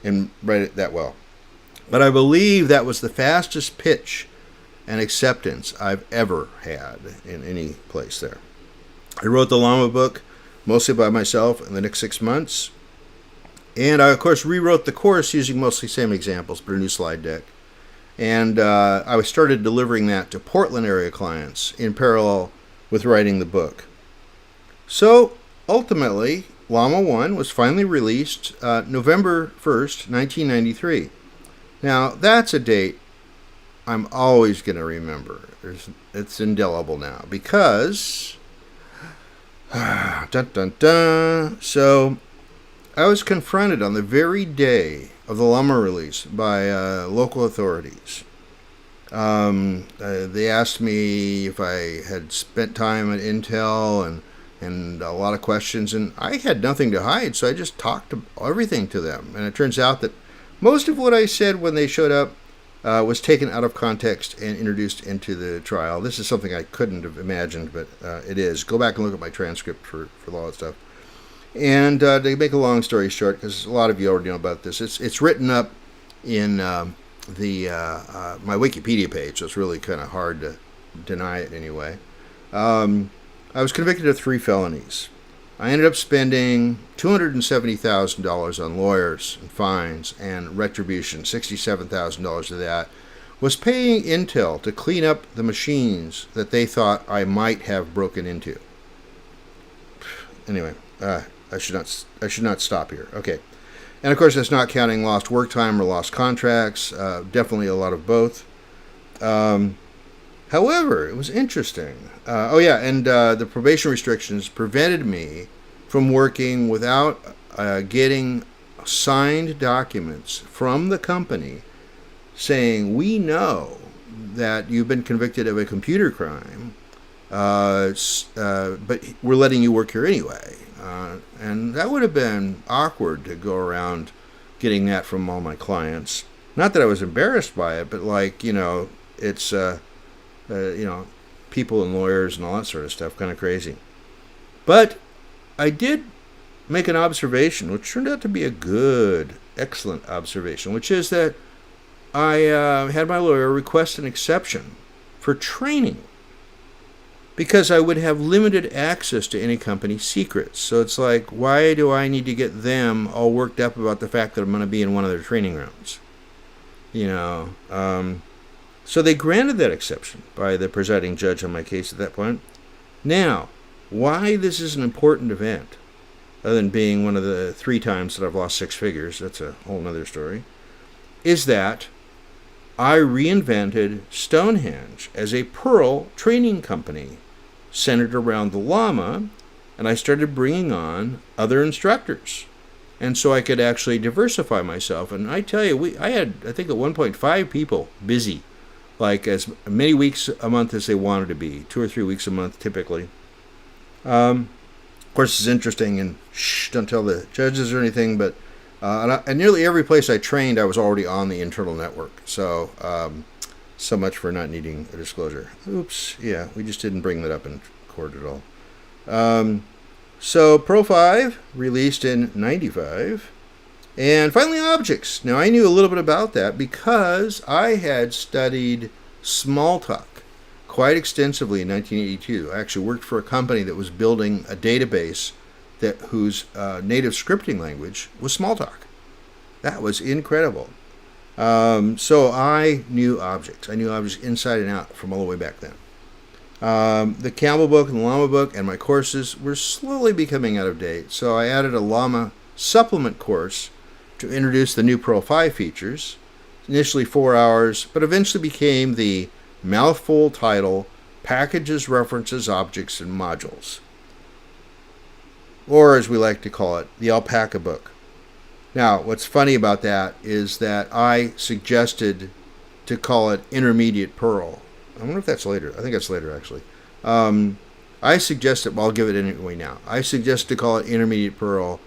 and write it that well. But I believe that was the fastest pitch and acceptance I've ever had in any place there. I wrote the Llama book mostly by myself in the next 6 months. And I, of course, rewrote the course using mostly same examples, but a new slide deck. And I started delivering that to Portland area clients in parallel with writing the book. So, ultimately, Llama 1 was finally released November 1st, 1993. Now, that's a date I'm always going to remember. It's indelible now because... dun, dun, dun. So, I was confronted on the very day of the Llama release by local authorities. They asked me if I had spent time at Intel and a lot of questions, and I had nothing to hide, so I just talked everything to them. And it turns out that most of what I said when they showed up was taken out of context and introduced into the trial. This is something I couldn't have imagined, but it is. Go back and look at my transcript for all that stuff. And to make a long story short, because a lot of you already know about this, it's written up in my Wikipedia page, so it's really kind of hard to deny it anyway. I was convicted of 3 felonies. I ended up spending $270,000 on lawyers and fines and retribution. $67,000 of that was paying Intel to clean up the machines that they thought I might have broken into. Anyway, I should not stop here. Okay. And of course, that's not counting lost work time or lost contracts. Definitely a lot of both. However, it was interesting. The probation restrictions prevented me from working without getting signed documents from the company saying, "We know that you've been convicted of a computer crime, but we're letting you work here anyway." And that would have been awkward to go around getting that from all my clients. Not that I was embarrassed by it, but like, it's, people and lawyers and all that sort of stuff, kind of crazy. But I did make an observation, which turned out to be a good, excellent observation, which is that I had my lawyer request an exception for training because I would have limited access to any company secrets. So it's like, why do I need to get them all worked up about the fact that I'm going to be in one of their training rooms? So they granted that exception by the presiding judge on my case at that point. Now, why this is an important event, other than being one of the 3 times that I've lost 6 figures, that's a whole other story, is that I reinvented Stonehenge as a Perl training company centered around the llama, and I started bringing on other instructors. And so I could actually diversify myself. And I tell you, I had, I think at one point, 5 people busy, like as many weeks a month as they wanted to be, 2 or 3 weeks a month typically. Of course, it's interesting, and don't tell the judges or anything, but and nearly every place I trained, I was already on the internal network. So, so much for not needing a disclosure. Oops, yeah, we just didn't bring that up in court at all. So, Pro 5, released in 95. And finally, objects. Now, I knew a little bit about that because I had studied Smalltalk quite extensively in 1982. I actually worked for a company that was building a database whose native scripting language was Smalltalk. That was incredible. So I knew objects. I knew objects inside and out from all the way back then. The Camel book and the Llama book and my courses were slowly becoming out of date, so I added a Llama supplement course to introduce the new Pro 5 features. Initially 4 hours, but eventually became the mouthful title, Packages, References, Objects, and Modules. Or, as we like to call it, the Alpaca book. Now, what's funny about that is that I suggested to call it Intermediate Perl. I wonder if that's later. I think that's later, actually. I suggested, well, I'll give it anyway now. I suggested to call it Intermediate Perl,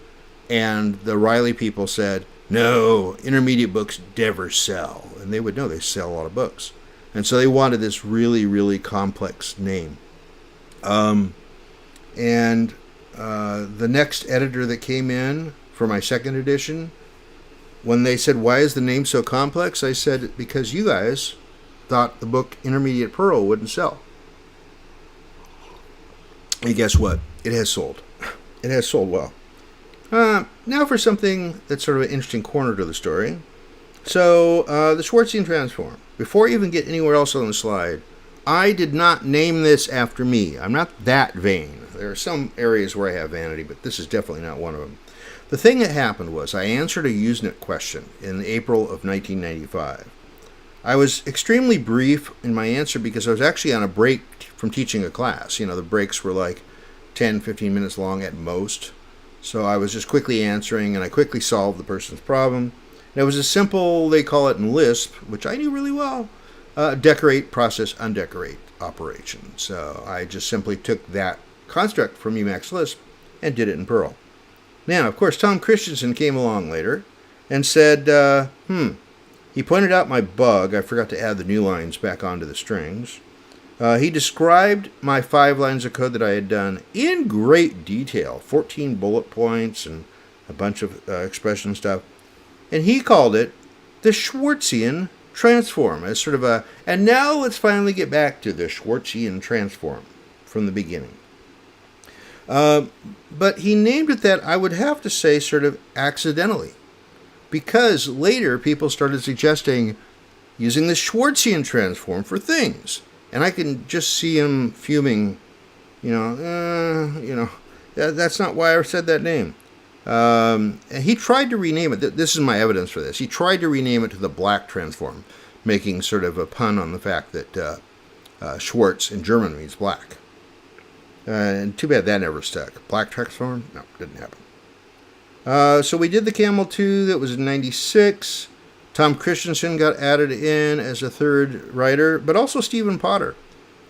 and the Riley people said, no, intermediate books never sell. And they would know they sell a lot of books. And so they wanted this really, really complex name. The next editor that came in for my second edition, when they said, why is the name so complex? I said, because you guys thought the book Intermediate Perl wouldn't sell. And guess what? It has sold. It has sold well. Now for something that's sort of an interesting corner to the story. So, the Schwartzian transform. Before I even get anywhere else on the slide, I did not name this after me. I'm not that vain. There are some areas where I have vanity, but this is definitely not one of them. The thing that happened was I answered a Usenet question in April of 1995. I was extremely brief in my answer because I was actually on a break from teaching a class. The breaks were like 10, 15 minutes long at most. So I was just quickly answering, and I quickly solved the person's problem. And it was a simple, they call it in Lisp, which I knew really well, decorate, process, undecorate operation. So I just simply took that construct from Emacs Lisp and did it in Perl. Now, of course, Tom Christensen came along later and said, he pointed out my bug. I forgot to add the new lines back onto the strings. He described my 5 lines of code that I had done in great detail, 14 bullet points and a bunch of expression stuff. And he called it the Schwartzian transform as sort of a, and now let's finally get back to the Schwartzian transform from the beginning. But he named it that, I would have to say, sort of accidentally, because later people started suggesting using the Schwartzian transform for things. And I can just see him fuming, that's not why I said that name. And he tried to rename it. This is my evidence for this. He tried to rename it to the black transform, making sort of a pun on the fact that Schwartz in German means black. And too bad that never stuck. Black transform? No, didn't happen. So we did the Camel 2. That was in 96. Tom Christensen got added in as a third writer, but also Stephen Potter,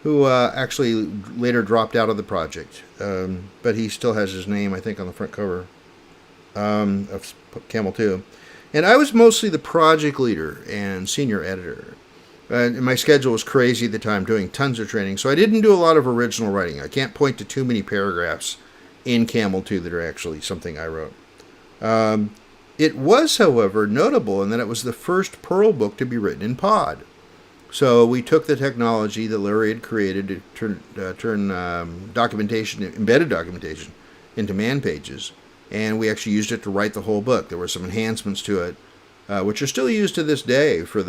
who actually later dropped out of the project. But he still has his name, I think, on the front cover of Camel 2. And I was mostly the project leader and senior editor. And my schedule was crazy at the time, doing tons of training. So I didn't do a lot of original writing. I can't point to too many paragraphs in Camel 2 that are actually something I wrote. It was, however, notable in that it was the first Perl book to be written in pod. So we took the technology that Larry had created to turn documentation, embedded documentation, into man pages, and we actually used it to write the whole book. There were some enhancements to it, which are still used to this day for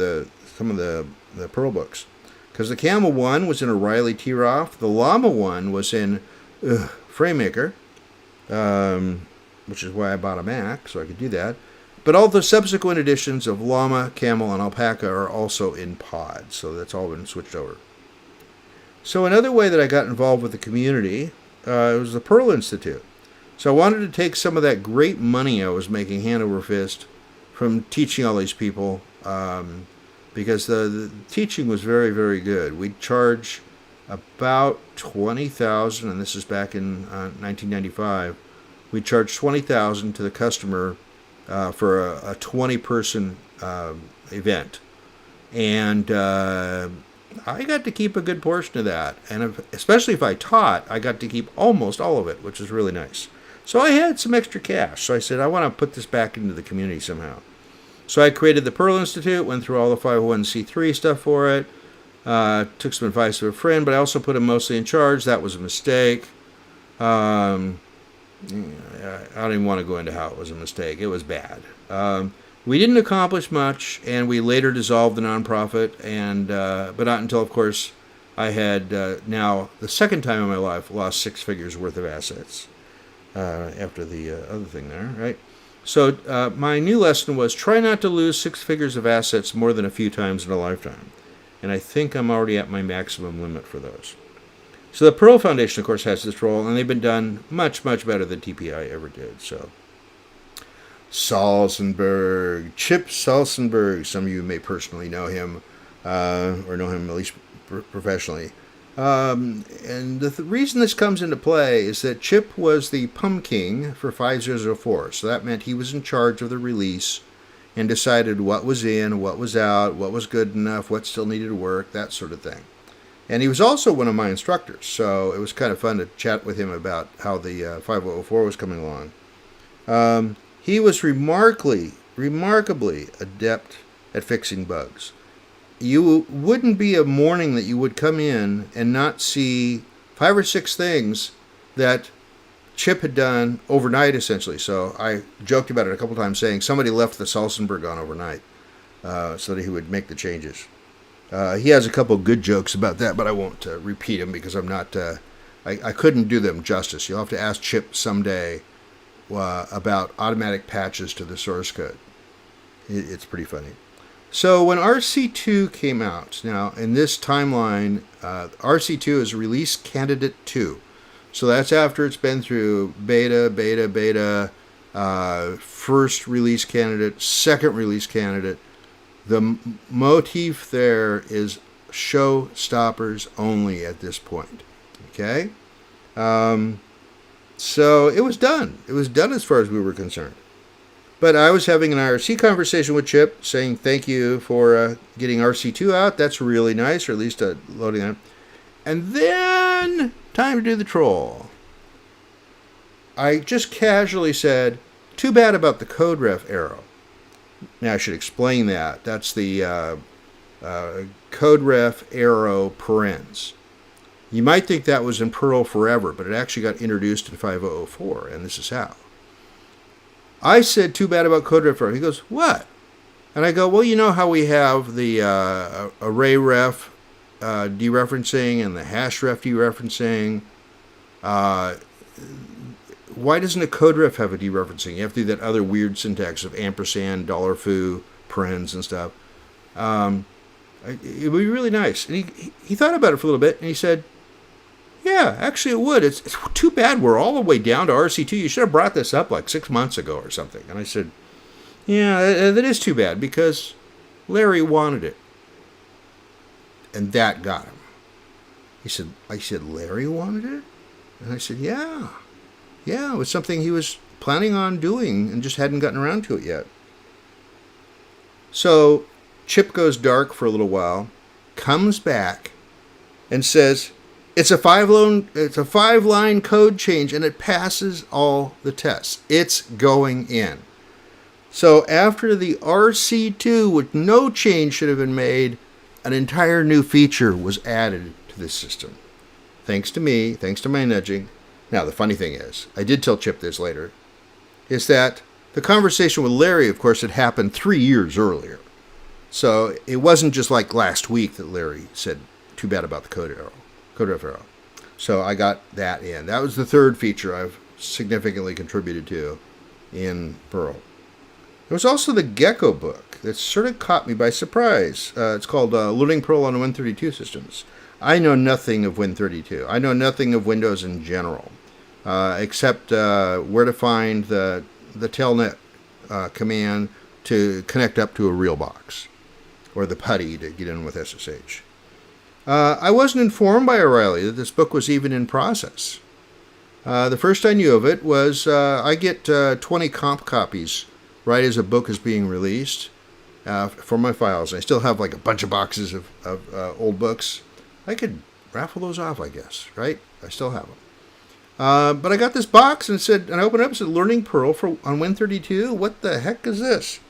some of the Perl books. Because the Camel one was in O'Reilly Tiroff, the Llama one was in FrameMaker, which is why I bought a Mac, so I could do that. But all the subsequent editions of Llama, Camel, and Alpaca are also in pod, so that's all been switched over. So another way that I got involved with the community was the Perl Institute. So I wanted to take some of that great money I was making hand over fist from teaching all these people, because the teaching was very, very good. We'd charge about $20,000, and this is back in 1995. We'd charge $20,000 to the customer for a 20-person event. And I got to keep a good portion of that. And especially if I taught, I got to keep almost all of it, which was really nice. So I had some extra cash. So I said, I want to put this back into the community somehow. So I created the Perl Institute, went through all the 501c3 stuff for it, took some advice of a friend, but I also put him mostly in charge. That was a mistake. I don't even want to go into how it was a mistake. It was bad. We didn't accomplish much, and we later dissolved the nonprofit, but not until, of course, I had now, the second time in my life, lost 6 figures worth of assets after the other thing there, right? So my new lesson was try not to lose 6 figures of assets more than a few times in a lifetime. And I think I'm already at my maximum limit for those. So the Perl Foundation, of course, has this role, and they've been done much, much better than TPI ever did. So Salzenberg, Chip Salzenberg, some of you may personally know him, or know him at least professionally. And the reason this comes into play is that Chip was the PUM King for 5004. So that meant he was in charge of the release and decided what was in, what was out, what was good enough, what still needed to work, that sort of thing. And he was also one of my instructors, so it was kind of fun to chat with him about how the 5004 was coming along. He was remarkably adept at fixing bugs. You wouldn't be a morning that you would come in and not see 5 or 6 things that Chip had done overnight, essentially. So I joked about it a couple times, saying somebody left the Salzenberg on overnight so that he would make the changes. He has a couple good jokes about that, but I won't repeat them because I'm not. I couldn't do them justice. You'll have to ask Chip someday about automatic patches to the source code. It's pretty funny. So when RC2 came out, now in this timeline, RC2 is Release Candidate 2. So that's after it's been through beta, first release candidate, second release candidate. The motif there is showstoppers only at this point. Okay? So it was done. It was done as far as we were concerned. But I was having an IRC conversation with Chip saying thank you for getting RC2 out. That's really nice, or at least loading it. And then, time to do the troll. I just casually said, too bad about the code ref arrow. Now I should explain that. That's the code ref arrow parens. You might think that was in Perl forever, but it actually got introduced in 5004, and this is how. I said, too bad about code ref arrow. He goes, what? And I go, well, you know how we have the array ref dereferencing and the hash ref dereferencing. Why doesn't a code ref have a dereferencing? You have to do that other weird syntax of ampersand, $foo, parens, and stuff. It would be really nice. And he thought about it for a little bit, and he said, yeah, actually it would. It's too bad we're all the way down to RC2. You should have brought this up like 6 months ago or something. And I said, yeah, that is too bad because Larry wanted it. And that got him. I said, Larry wanted it? And I said, yeah, it was something he was planning on doing and just hadn't gotten around to it yet. So Chip goes dark for a little while, comes back, and says, it's a 5-line code change, and it passes all the tests. It's going in. So after the RC2, which no change should have been made, an entire new feature was added to this system. Thanks to me, thanks to my nudging. Now, the funny thing is, I did tell Chip this later, is that the conversation with Larry, of course, had happened 3 years earlier. So it wasn't just like last week that Larry said, too bad about the code error. So I got that in. That was the third feature I've significantly contributed to in Perl. There was also the Gecko book that sort of caught me by surprise. It's called Learning Perl on Win32 Systems. I know nothing of Win32. I know nothing of Windows in general, except where to find the telnet command to connect up to a real box, or the PuTTY to get in with SSH. I wasn't informed by O'Reilly that this book was even in process. The first I knew of it was I get 20 comp copies right as a book is being released for my files. I still have like a bunch of boxes of old books. I could raffle those off, I guess, right? I still have them. But I got this box and I opened it up and said, Learning Perl on Win32? What the heck is this?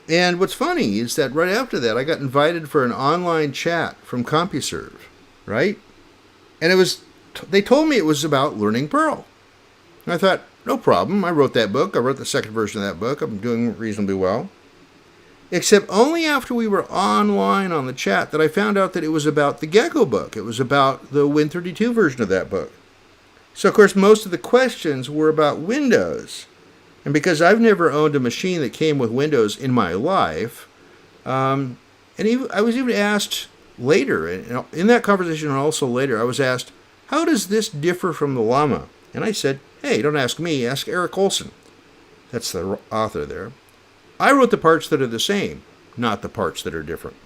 And what's funny is that right after that, I got invited for an online chat from CompuServe, right? And they told me it was about learning Perl. And I thought, no problem. I wrote that book. I wrote the second version of that book. I'm doing reasonably well. Except only after we were online on the chat that I found out that it was about the Gecko book. It was about the Win32 version of that book. So, of course, most of the questions were about Windows. And because I've never owned a machine that came with Windows in my life, I was even asked later, in that conversation and also later, I was asked, how does this differ from the Llama? And I said, hey, don't ask me, ask Eric Olson. That's the author there. I wrote the parts that are the same, not the parts that are different.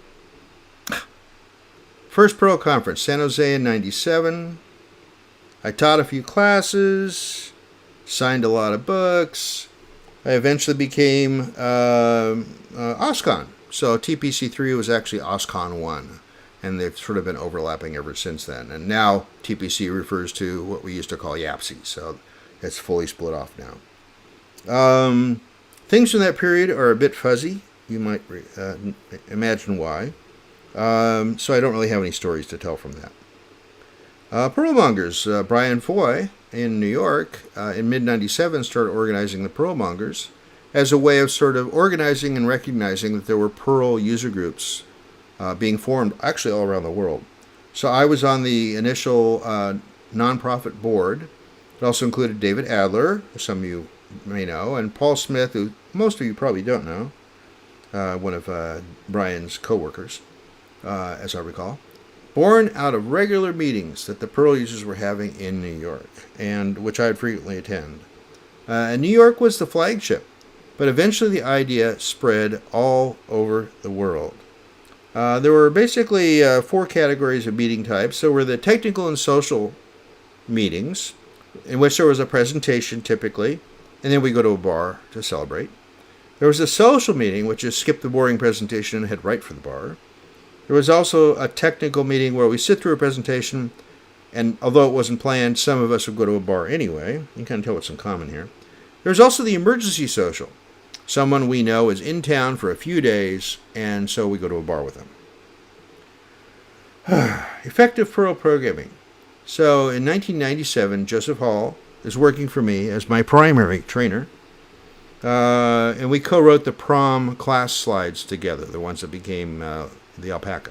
First Perl Conference, San Jose in 97. I taught a few classes, signed a lot of books. I eventually became OSCON. So TPC3 was actually OSCON 1, and they've sort of been overlapping ever since then. And now TPC refers to what we used to call YAPC, so it's fully split off now. Things from that period are a bit fuzzy. You might imagine why. So I don't really have any stories to tell from that. Perlmongers, Brian Foy in New York in mid-97 started organizing the Perlmongers as a way of sort of organizing and recognizing that there were Perl user groups being formed actually all around the world. So I was on the initial nonprofit board. It also included David Adler, who some of you may know, and Paul Smith, who most of you probably don't know, one of Brian's co-workers, as I recall. Born out of regular meetings that the Perl users were having in New York, and which I would frequently attend. And New York was the flagship, but eventually the idea spread all over the world. There were basically 4 categories of meeting types. There were the technical and social meetings, in which there was a presentation typically, and then we go to a bar to celebrate. There was a social meeting, which is skip the boring presentation and head right for the bar. There was also a technical meeting where we sit through a presentation, and although it wasn't planned, some of us would go to a bar anyway. You can kind of tell what's in common here. There's also the emergency social. Someone we know is in town for a few days, and so we go to a bar with them. Effective Perl programming. So in 1997, Joseph Hall is working for me as my primary trainer, and we co-wrote the prom class slides together, the ones that became the alpaca.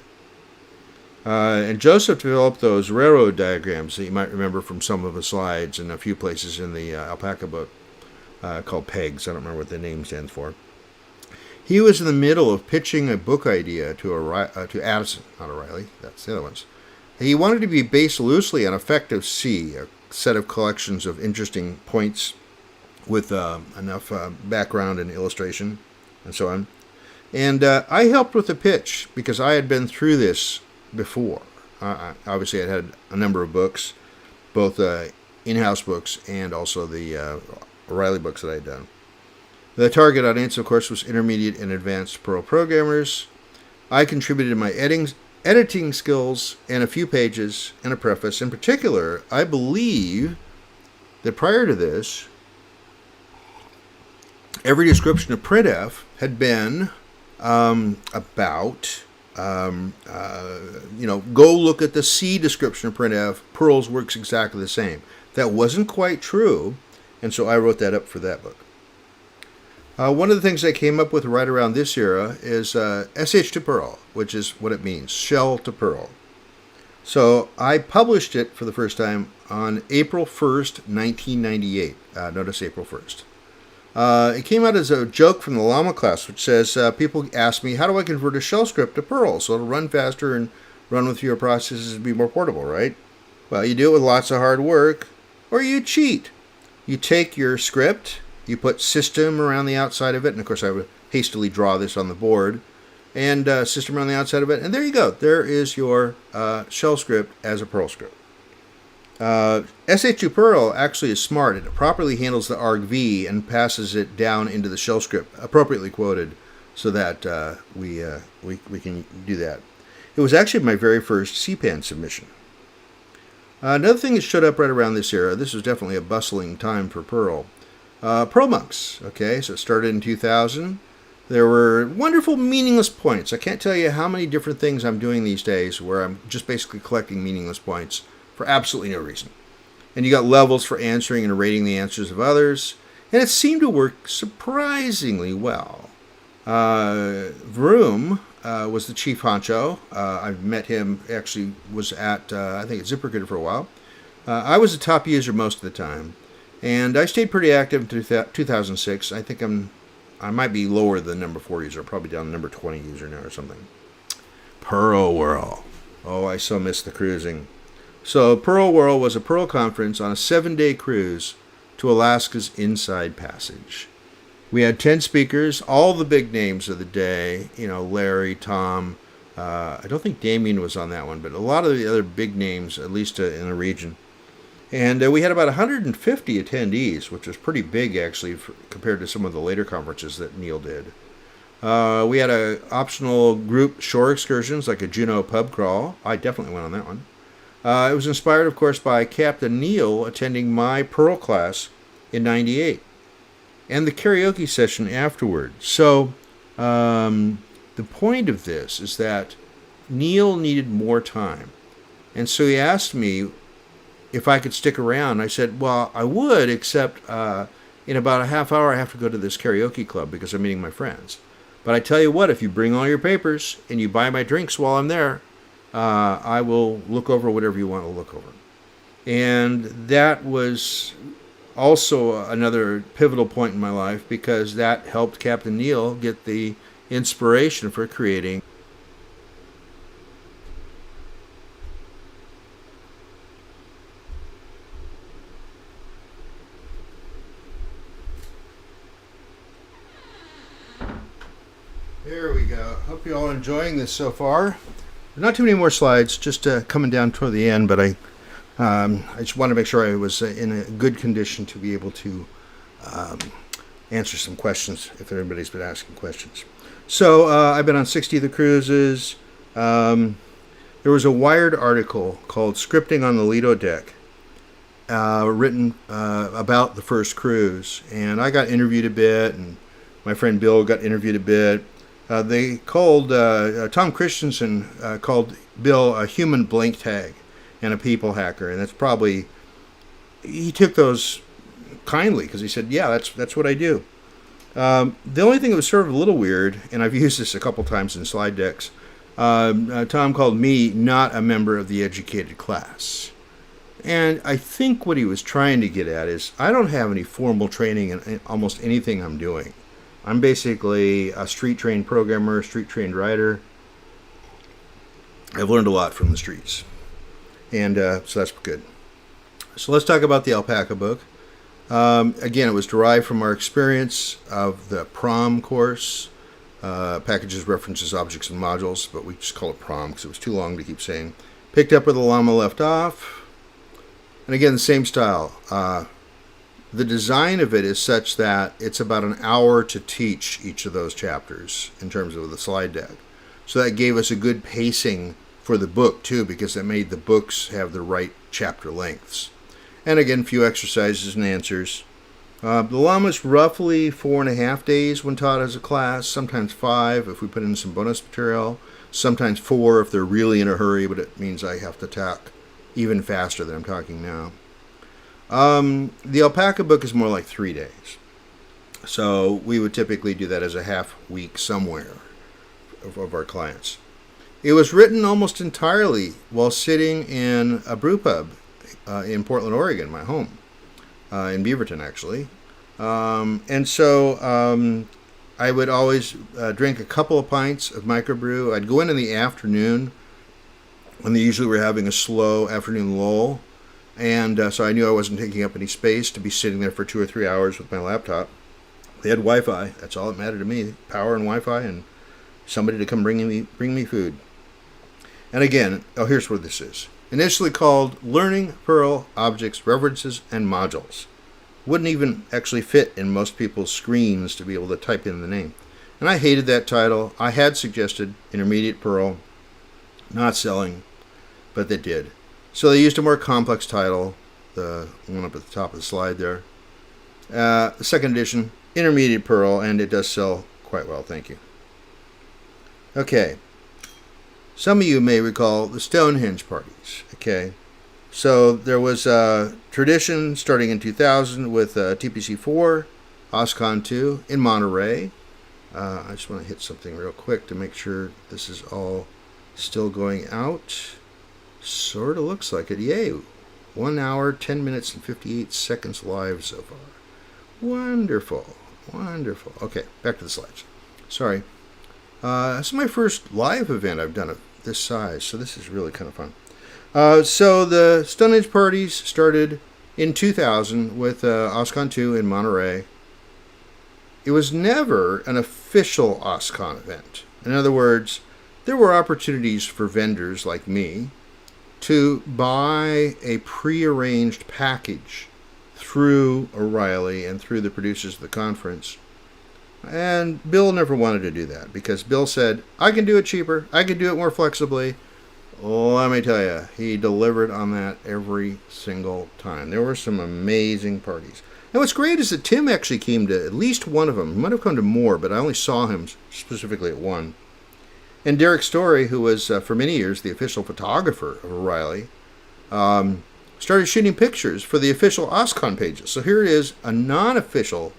And Joseph developed those railroad diagrams that you might remember from some of the slides and a few places in the alpaca book called PEGs. I don't remember what the name stands for. He was in the middle of pitching a book idea to Addison, not O'Reilly, that's the other ones. He wanted to be based loosely on Effective C, a set of collections of interesting points with enough background and illustration and so on. And I helped with the pitch because I had been through this before. Obviously, I had a number of books, both in-house books and also the O'Reilly books that I had done. The target audience, of course, was intermediate and advanced Perl programmers. I contributed my editing skills and a few pages and a preface. In particular, I believe that prior to this, every description of printf had been about, go look at the C description of printf. Perl's works exactly the same. That wasn't quite true, and so I wrote that up for that book. One of the things I came up with right around this era is SH to Perl, which is what it means, shell to Perl. So I published it for the first time on April 1st, 1998. Notice April 1st. It came out as a joke from the Llama class, which says, people ask me, how do I convert a shell script to Perl so it'll run faster and run with fewer processes and be more portable, right? Well, you do it with lots of hard work, or you cheat. You take your script, you put system around the outside of it, and of course I would hastily draw this on the board, and system around the outside of it, and there you go. There is your shell script as a Perl script. SH2 Perl actually is smart. It properly handles the argv and passes it down into the shell script, appropriately quoted, so that we can do that. It was actually my very first CPAN submission. Another thing that showed up right around this era, this was definitely a bustling time for Perl. Perl monks, okay, so it started in 2000. There were wonderful meaningless points. I can't tell you how many different things I'm doing these days where I'm just basically collecting meaningless points for absolutely no reason. And you got levels for answering and rating the answers of others, and it seemed to work surprisingly well. Vroom was the chief honcho. I've met him, actually was at, I think, at ZipRecruiter for a while. I was a top user most of the time. And I stayed pretty active in 2006. I think I might be lower than number 4 user, probably down to number 20 user now or something. Perl Whirl. Oh, I so miss the cruising. So Perl Whirl was a Perl conference on a 7-day cruise to Alaska's Inside Passage. We had 10 speakers, all the big names of the day, Larry, Tom. I don't think Damien was on that one, but a lot of the other big names, at least in the region. And we had about 150 attendees, which was pretty big, actually, compared to some of the later conferences that Neil did. We had optional group shore excursions, like a Juneau pub crawl. I definitely went on that one. It was inspired, of course, by Captain Neil attending my Perl class in 98, and the karaoke session afterward. So the point of this is that Neil needed more time. And so he asked me if I could stick around. I said, well, I would, except in about a half hour I have to go to this karaoke club because I'm meeting my friends. But I tell you what, if you bring all your papers and you buy my drinks while I'm there, I will look over whatever you want to look over. And that was also another pivotal point in my life, because that helped Captain Neil get the inspiration for creating There we go. Hope you're all enjoying this so far. Not too many more slides, just coming down toward the end, but I just want to make sure I was in a good condition to be able to answer some questions if anybody's been asking questions. So I've been on 60 of the cruises. There was a Wired article called Scripting on the Lido Deck, written about the first cruise, and I got interviewed a bit, and my friend Bill got interviewed a bit. They called, Tom Christensen called Bill a human blank tag and a people hacker, and that's probably, he took those kindly, because he said, yeah, that's what I do. The only thing that was sort of a little weird, and I've used this a couple times in slide decks, Tom called me not a member of the educated class. And I think what he was trying to get at is, I don't have any formal training in almost anything I'm doing. I'm basically a street-trained programmer, street-trained writer. I've learned a lot from the streets. And so that's good. So let's talk about the Alpaca book. Again, it was derived from our experience of the PROM course. Packages, references, objects, and modules, but we just call it PROM because it was too long to keep saying. Picked up where the Llama left off. And again, the same style. the design of it is such that it's about an hour to teach each of those chapters in terms of the slide deck. So that gave us a good pacing for the book, too, because it made the books have the right chapter lengths. And again, a few exercises and answers. The Llama's roughly 4.5 days when taught as a class, sometimes 5 if we put in some bonus material, sometimes 4 if they're really in a hurry, but it means I have to talk even faster than I'm talking now. The alpaca book is more like 3 days. So we would typically do that as a half week somewhere of our clients. It was written almost entirely while sitting in a brew pub in Portland, Oregon, my home, in Beaverton, actually. And so I would always drink a couple of pints of microbrew. I'd go in the afternoon when they usually were having a slow afternoon lull. And so I knew I wasn't taking up any space to be sitting there for 2 or 3 hours with my laptop. They had Wi-Fi. That's all that mattered to me. Power and Wi-Fi and somebody to come bring me food. And again, here's where this is. Initially called Learning Perl Objects, References, and Modules. Wouldn't even actually fit in most people's screens to be able to type in the name. And I hated that title. I had suggested Intermediate Perl, not selling, but they did. So they used a more complex title, the one up at the top of the slide there. The second edition, Intermediate Perl, and it does sell quite well, thank you. Okay. Some of you may recall the Stonehenge parties, okay? So there was a tradition starting in 2000 with TPC4, OSCON 2 in Monterey. I just want to hit something real quick to make sure this is all still going out. Sort of looks like it. Yay. 1 hour, 10 minutes, and 58 seconds live so far. Wonderful. Wonderful. Okay, back to the slides. Sorry. This is my first live event I've done of this size, so this is really kind of fun. So the Stonehenge parties started in 2000 with OSCON 2 in Monterey. It was never an official OSCON event. In other words, there were opportunities for vendors like me to buy a prearranged package through O'Reilly and through the producers of the conference. And Bill never wanted to do that because Bill said, I can do it cheaper, I can do it more flexibly. Let me tell you, he delivered on that every single time. There were some amazing parties. And what's great is that Tim actually came to at least one of them. He might have come to more, but I only saw him specifically at one. And Derek Story, who was for many years the official photographer of O'Reilly, started shooting pictures for the official OSCON pages. So here it is, a non-official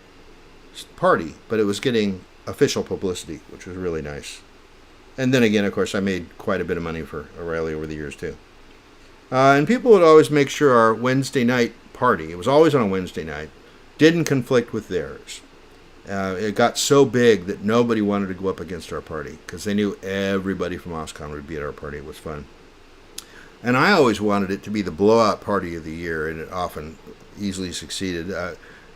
party, but it was getting official publicity, which was really nice. And then again, of course, I made quite a bit of money for O'Reilly over the years, too. And people would always make sure our Wednesday night party, it was always on a Wednesday night, didn't conflict with theirs. It got so big that nobody wanted to go up against our party because they knew everybody from OSCON would be at our party. It was fun. And I always wanted it to be the blowout party of the year, and it often easily succeeded.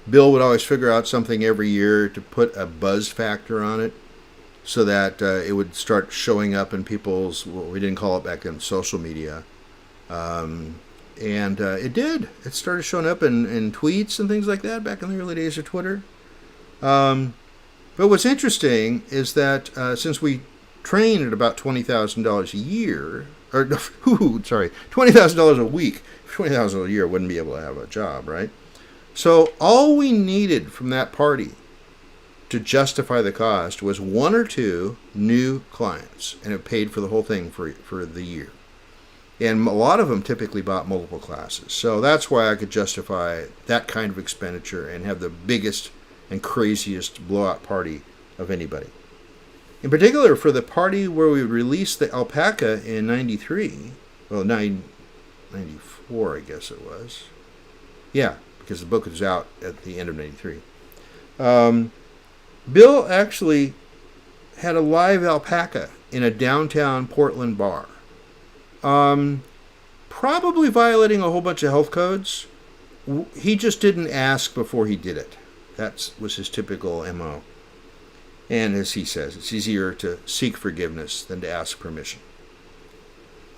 Bill would always figure out something every year to put a buzz factor on it so that it would start showing up in people's, well, we didn't call it back then, social media. And it did. It started showing up in tweets and things like that back in the early days of Twitter. But what's interesting is that since we train at about $20,000 a year, or $20,000 a week, $20,000 a year wouldn't be able to have a job, right? So all we needed from that party to justify the cost was 1 or 2 new clients, and it paid for the whole thing for the year. And a lot of them typically bought multiple classes. So that's why I could justify that kind of expenditure and have the biggest and craziest blowout party of anybody. In particular, for the party where we released the alpaca in 93, well, 94, I guess it was. Yeah, because the book was out at the end of 93. Bill actually had a live alpaca in a downtown Portland bar. Probably violating a whole bunch of health codes. He just didn't ask before he did it. That was his typical MO. And as he says, it's easier to seek forgiveness than to ask permission.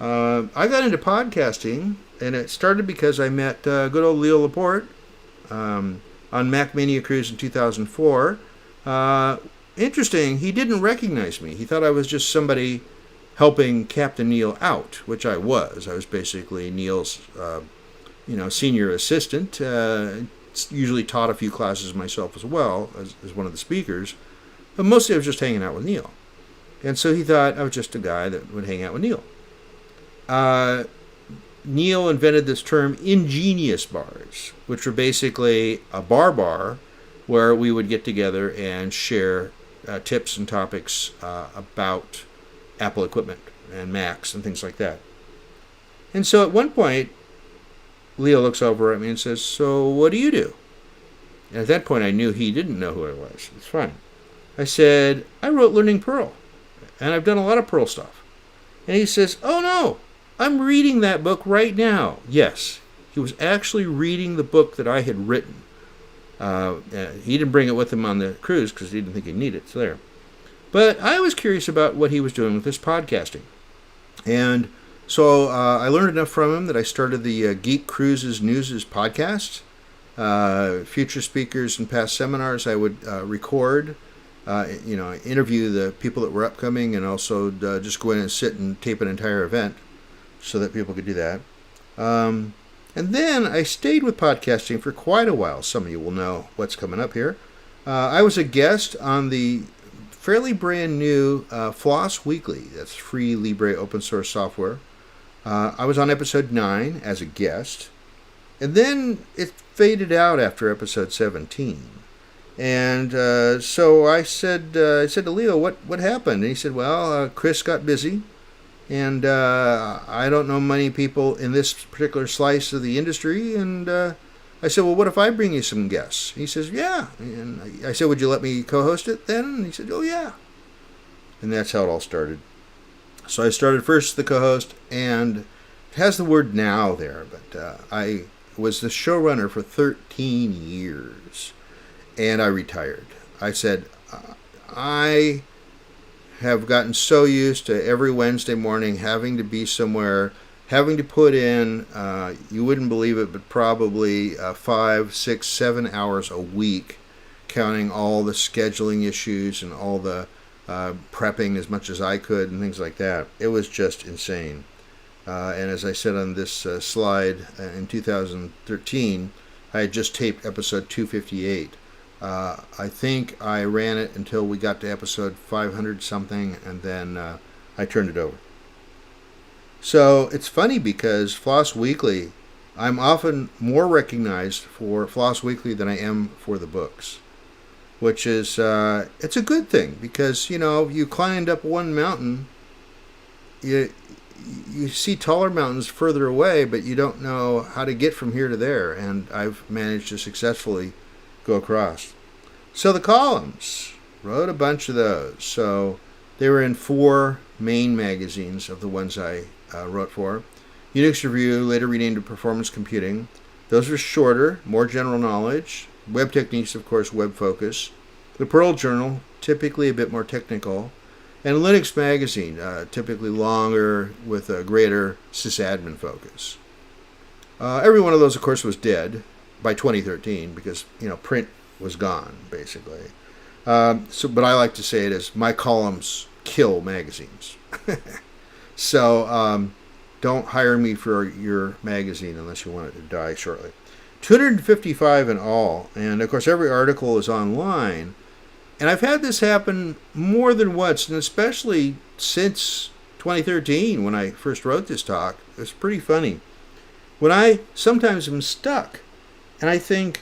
I got into podcasting, and it started because I met good old Leo Laporte on Mac Mania Cruise in 2004. Interesting, he didn't recognize me. He thought I was just somebody helping Captain Neil out, which I was. I was basically Neil's, senior assistant. Usually taught a few classes myself as well as one of the speakers, but mostly I was just hanging out with Neil. And so he thought I was just a guy that would hang out with Neil. Neil invented this term ingenious bars, which were basically a bar where we would get together and share tips and topics about Apple equipment and Macs and things like that. And so at one point, Leo looks over at me and says, "So what do you do?" And at that point, I knew he didn't know who I was. It's fine. I said, "I wrote Learning Perl, and I've done a lot of Perl stuff." And he says, "Oh no, I'm reading that book right now." Yes, he was actually reading the book that I had written. He didn't bring it with him on the cruise because he didn't think he'd need it. It's there. But I was curious about what he was doing with his podcasting. And so I learned enough from him that I started the Geek Cruises News podcast. Future speakers and past seminars I would record, interview the people that were upcoming, and also just go in and sit and tape an entire event so that people could do that. And then I stayed with podcasting for quite a while. Some of you will know what's coming up here. I was a guest on the fairly brand new Floss Weekly. That's free Libre open source software. I was on episode 9 as a guest, and then it faded out after episode 17. And so I said to Leo, what happened? And he said, well, Chris got busy, and I don't know many people in this particular slice of the industry. And I said, well, what if I bring you some guests? He says, yeah. And I said, would you let me co-host it then? And he said, oh, yeah. And that's how it all started. So I started first the co-host, and it has the word now there, but I was the showrunner for 13 years, and I retired. I said, I have gotten so used to every Wednesday morning having to be somewhere, having to put in, you wouldn't believe it, but probably 5, 6, 7 hours a week, counting all the scheduling issues and all the prepping as much as I could and things like that. It was just insane. And as I said on this slide, in 2013, I had just taped episode 258. I think I ran it until we got to episode 500 something, and then I turned it over. So it's funny because Floss Weekly, I'm often more recognized for Floss Weekly than I am for the books, which is, it's a good thing because, you climbed up one mountain, you see taller mountains further away, but you don't know how to get from here to there, and I've managed to successfully go across. So the columns, wrote a bunch of those. So they were in 4 main magazines of the ones I wrote for. Unix Review, later renamed to Performance Computing. Those were shorter, more general knowledge. Web Techniques, of course, Web Focus. The Perl Journal, typically a bit more technical. And Linux Magazine, typically longer with a greater sysadmin focus. Every one of those, of course, was dead by 2013 because, print was gone, basically. But I like to say it as my columns kill magazines. So don't hire me for your magazine unless you want it to die shortly. 255 in all, and of course every article is online. And I've had this happen more than once, and especially since 2013 when I first wrote this talk. It's pretty funny. When I sometimes am stuck, and I think,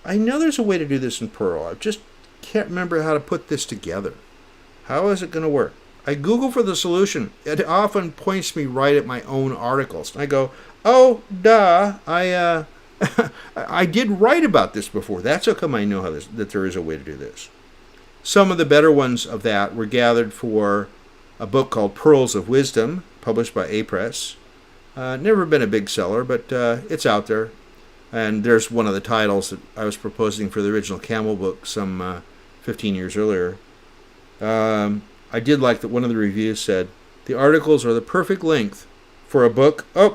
I know there's a way to do this in Perl. I just can't remember how to put this together. How is it going to work? I Google for the solution. It often points me right at my own articles. And I go, oh, duh, I did write about this before. That's how come I know that there is a way to do this. Some of the better ones of that were gathered for a book called Pearls of Wisdom, published by A Press. Never been a big seller, but it's out there. And there's one of the titles that I was proposing for the original Camel book some 15 years earlier. I did like that one of the reviews said, the articles are the perfect length for a book. No.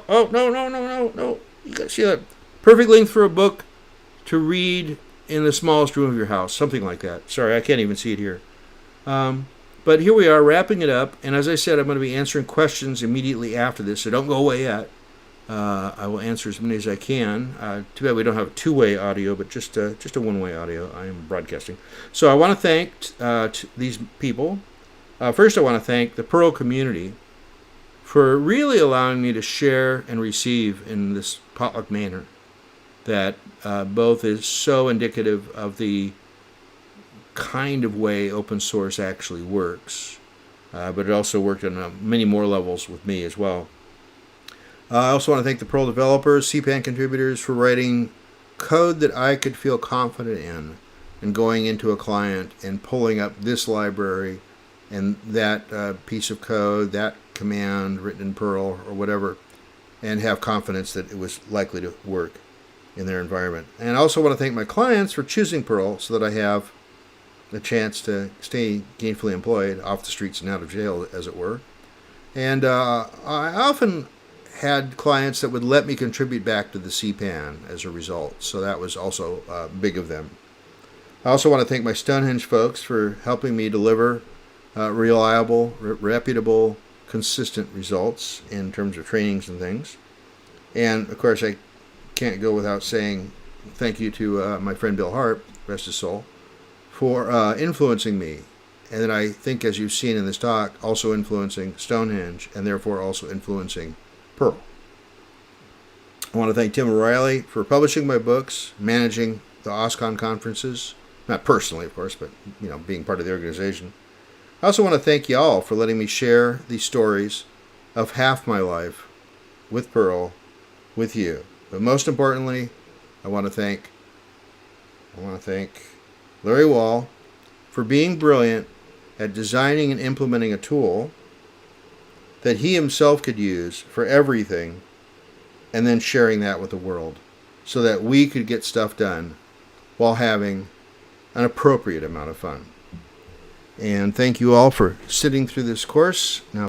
You got to see that. Perfect length for a book to read in the smallest room of your house, something like that. Sorry, I can't even see it here. But here we are, wrapping it up. And as I said, I'm going to be answering questions immediately after this, so don't go away yet. I will answer as many as I can. Too bad we don't have two-way audio, but just a one-way audio. I am broadcasting. So I want to thank these people. First, I want to thank the Perl community for really allowing me to share and receive in this potluck manner that both is so indicative of the kind of way open source actually works, but it also worked on many more levels with me as well. I also want to thank the Perl developers, CPAN contributors for writing code that I could feel confident in and going into a client and pulling up this library and that piece of code, that command written in Perl or whatever, and have confidence that it was likely to work in their environment. And I also want to thank my clients for choosing Perl so that I have the chance to stay gainfully employed off the streets and out of jail, as it were. And I often had clients that would let me contribute back to the CPAN as a result, so that was also big of them. I also want to thank my Stonehenge folks for helping me deliver reliable, reputable, consistent results in terms of trainings and things. And of course, I can't go without saying thank you to my friend Bill Harp, rest his soul, for influencing me, and that I think, as you've seen in this talk, also influencing Stonehenge, and therefore also influencing Perl. I want to thank Tim O'Reilly for publishing my books, managing the OSCON conferences, not personally, of course, but being part of the organization. I also want to thank y'all for letting me share these stories of half my life with Perl with you. But most importantly, I want to thank Larry Wall for being brilliant at designing and implementing a tool that he himself could use for everything, and then sharing that with the world so that we could get stuff done while having an appropriate amount of fun. And thank you all for sitting through this course. Now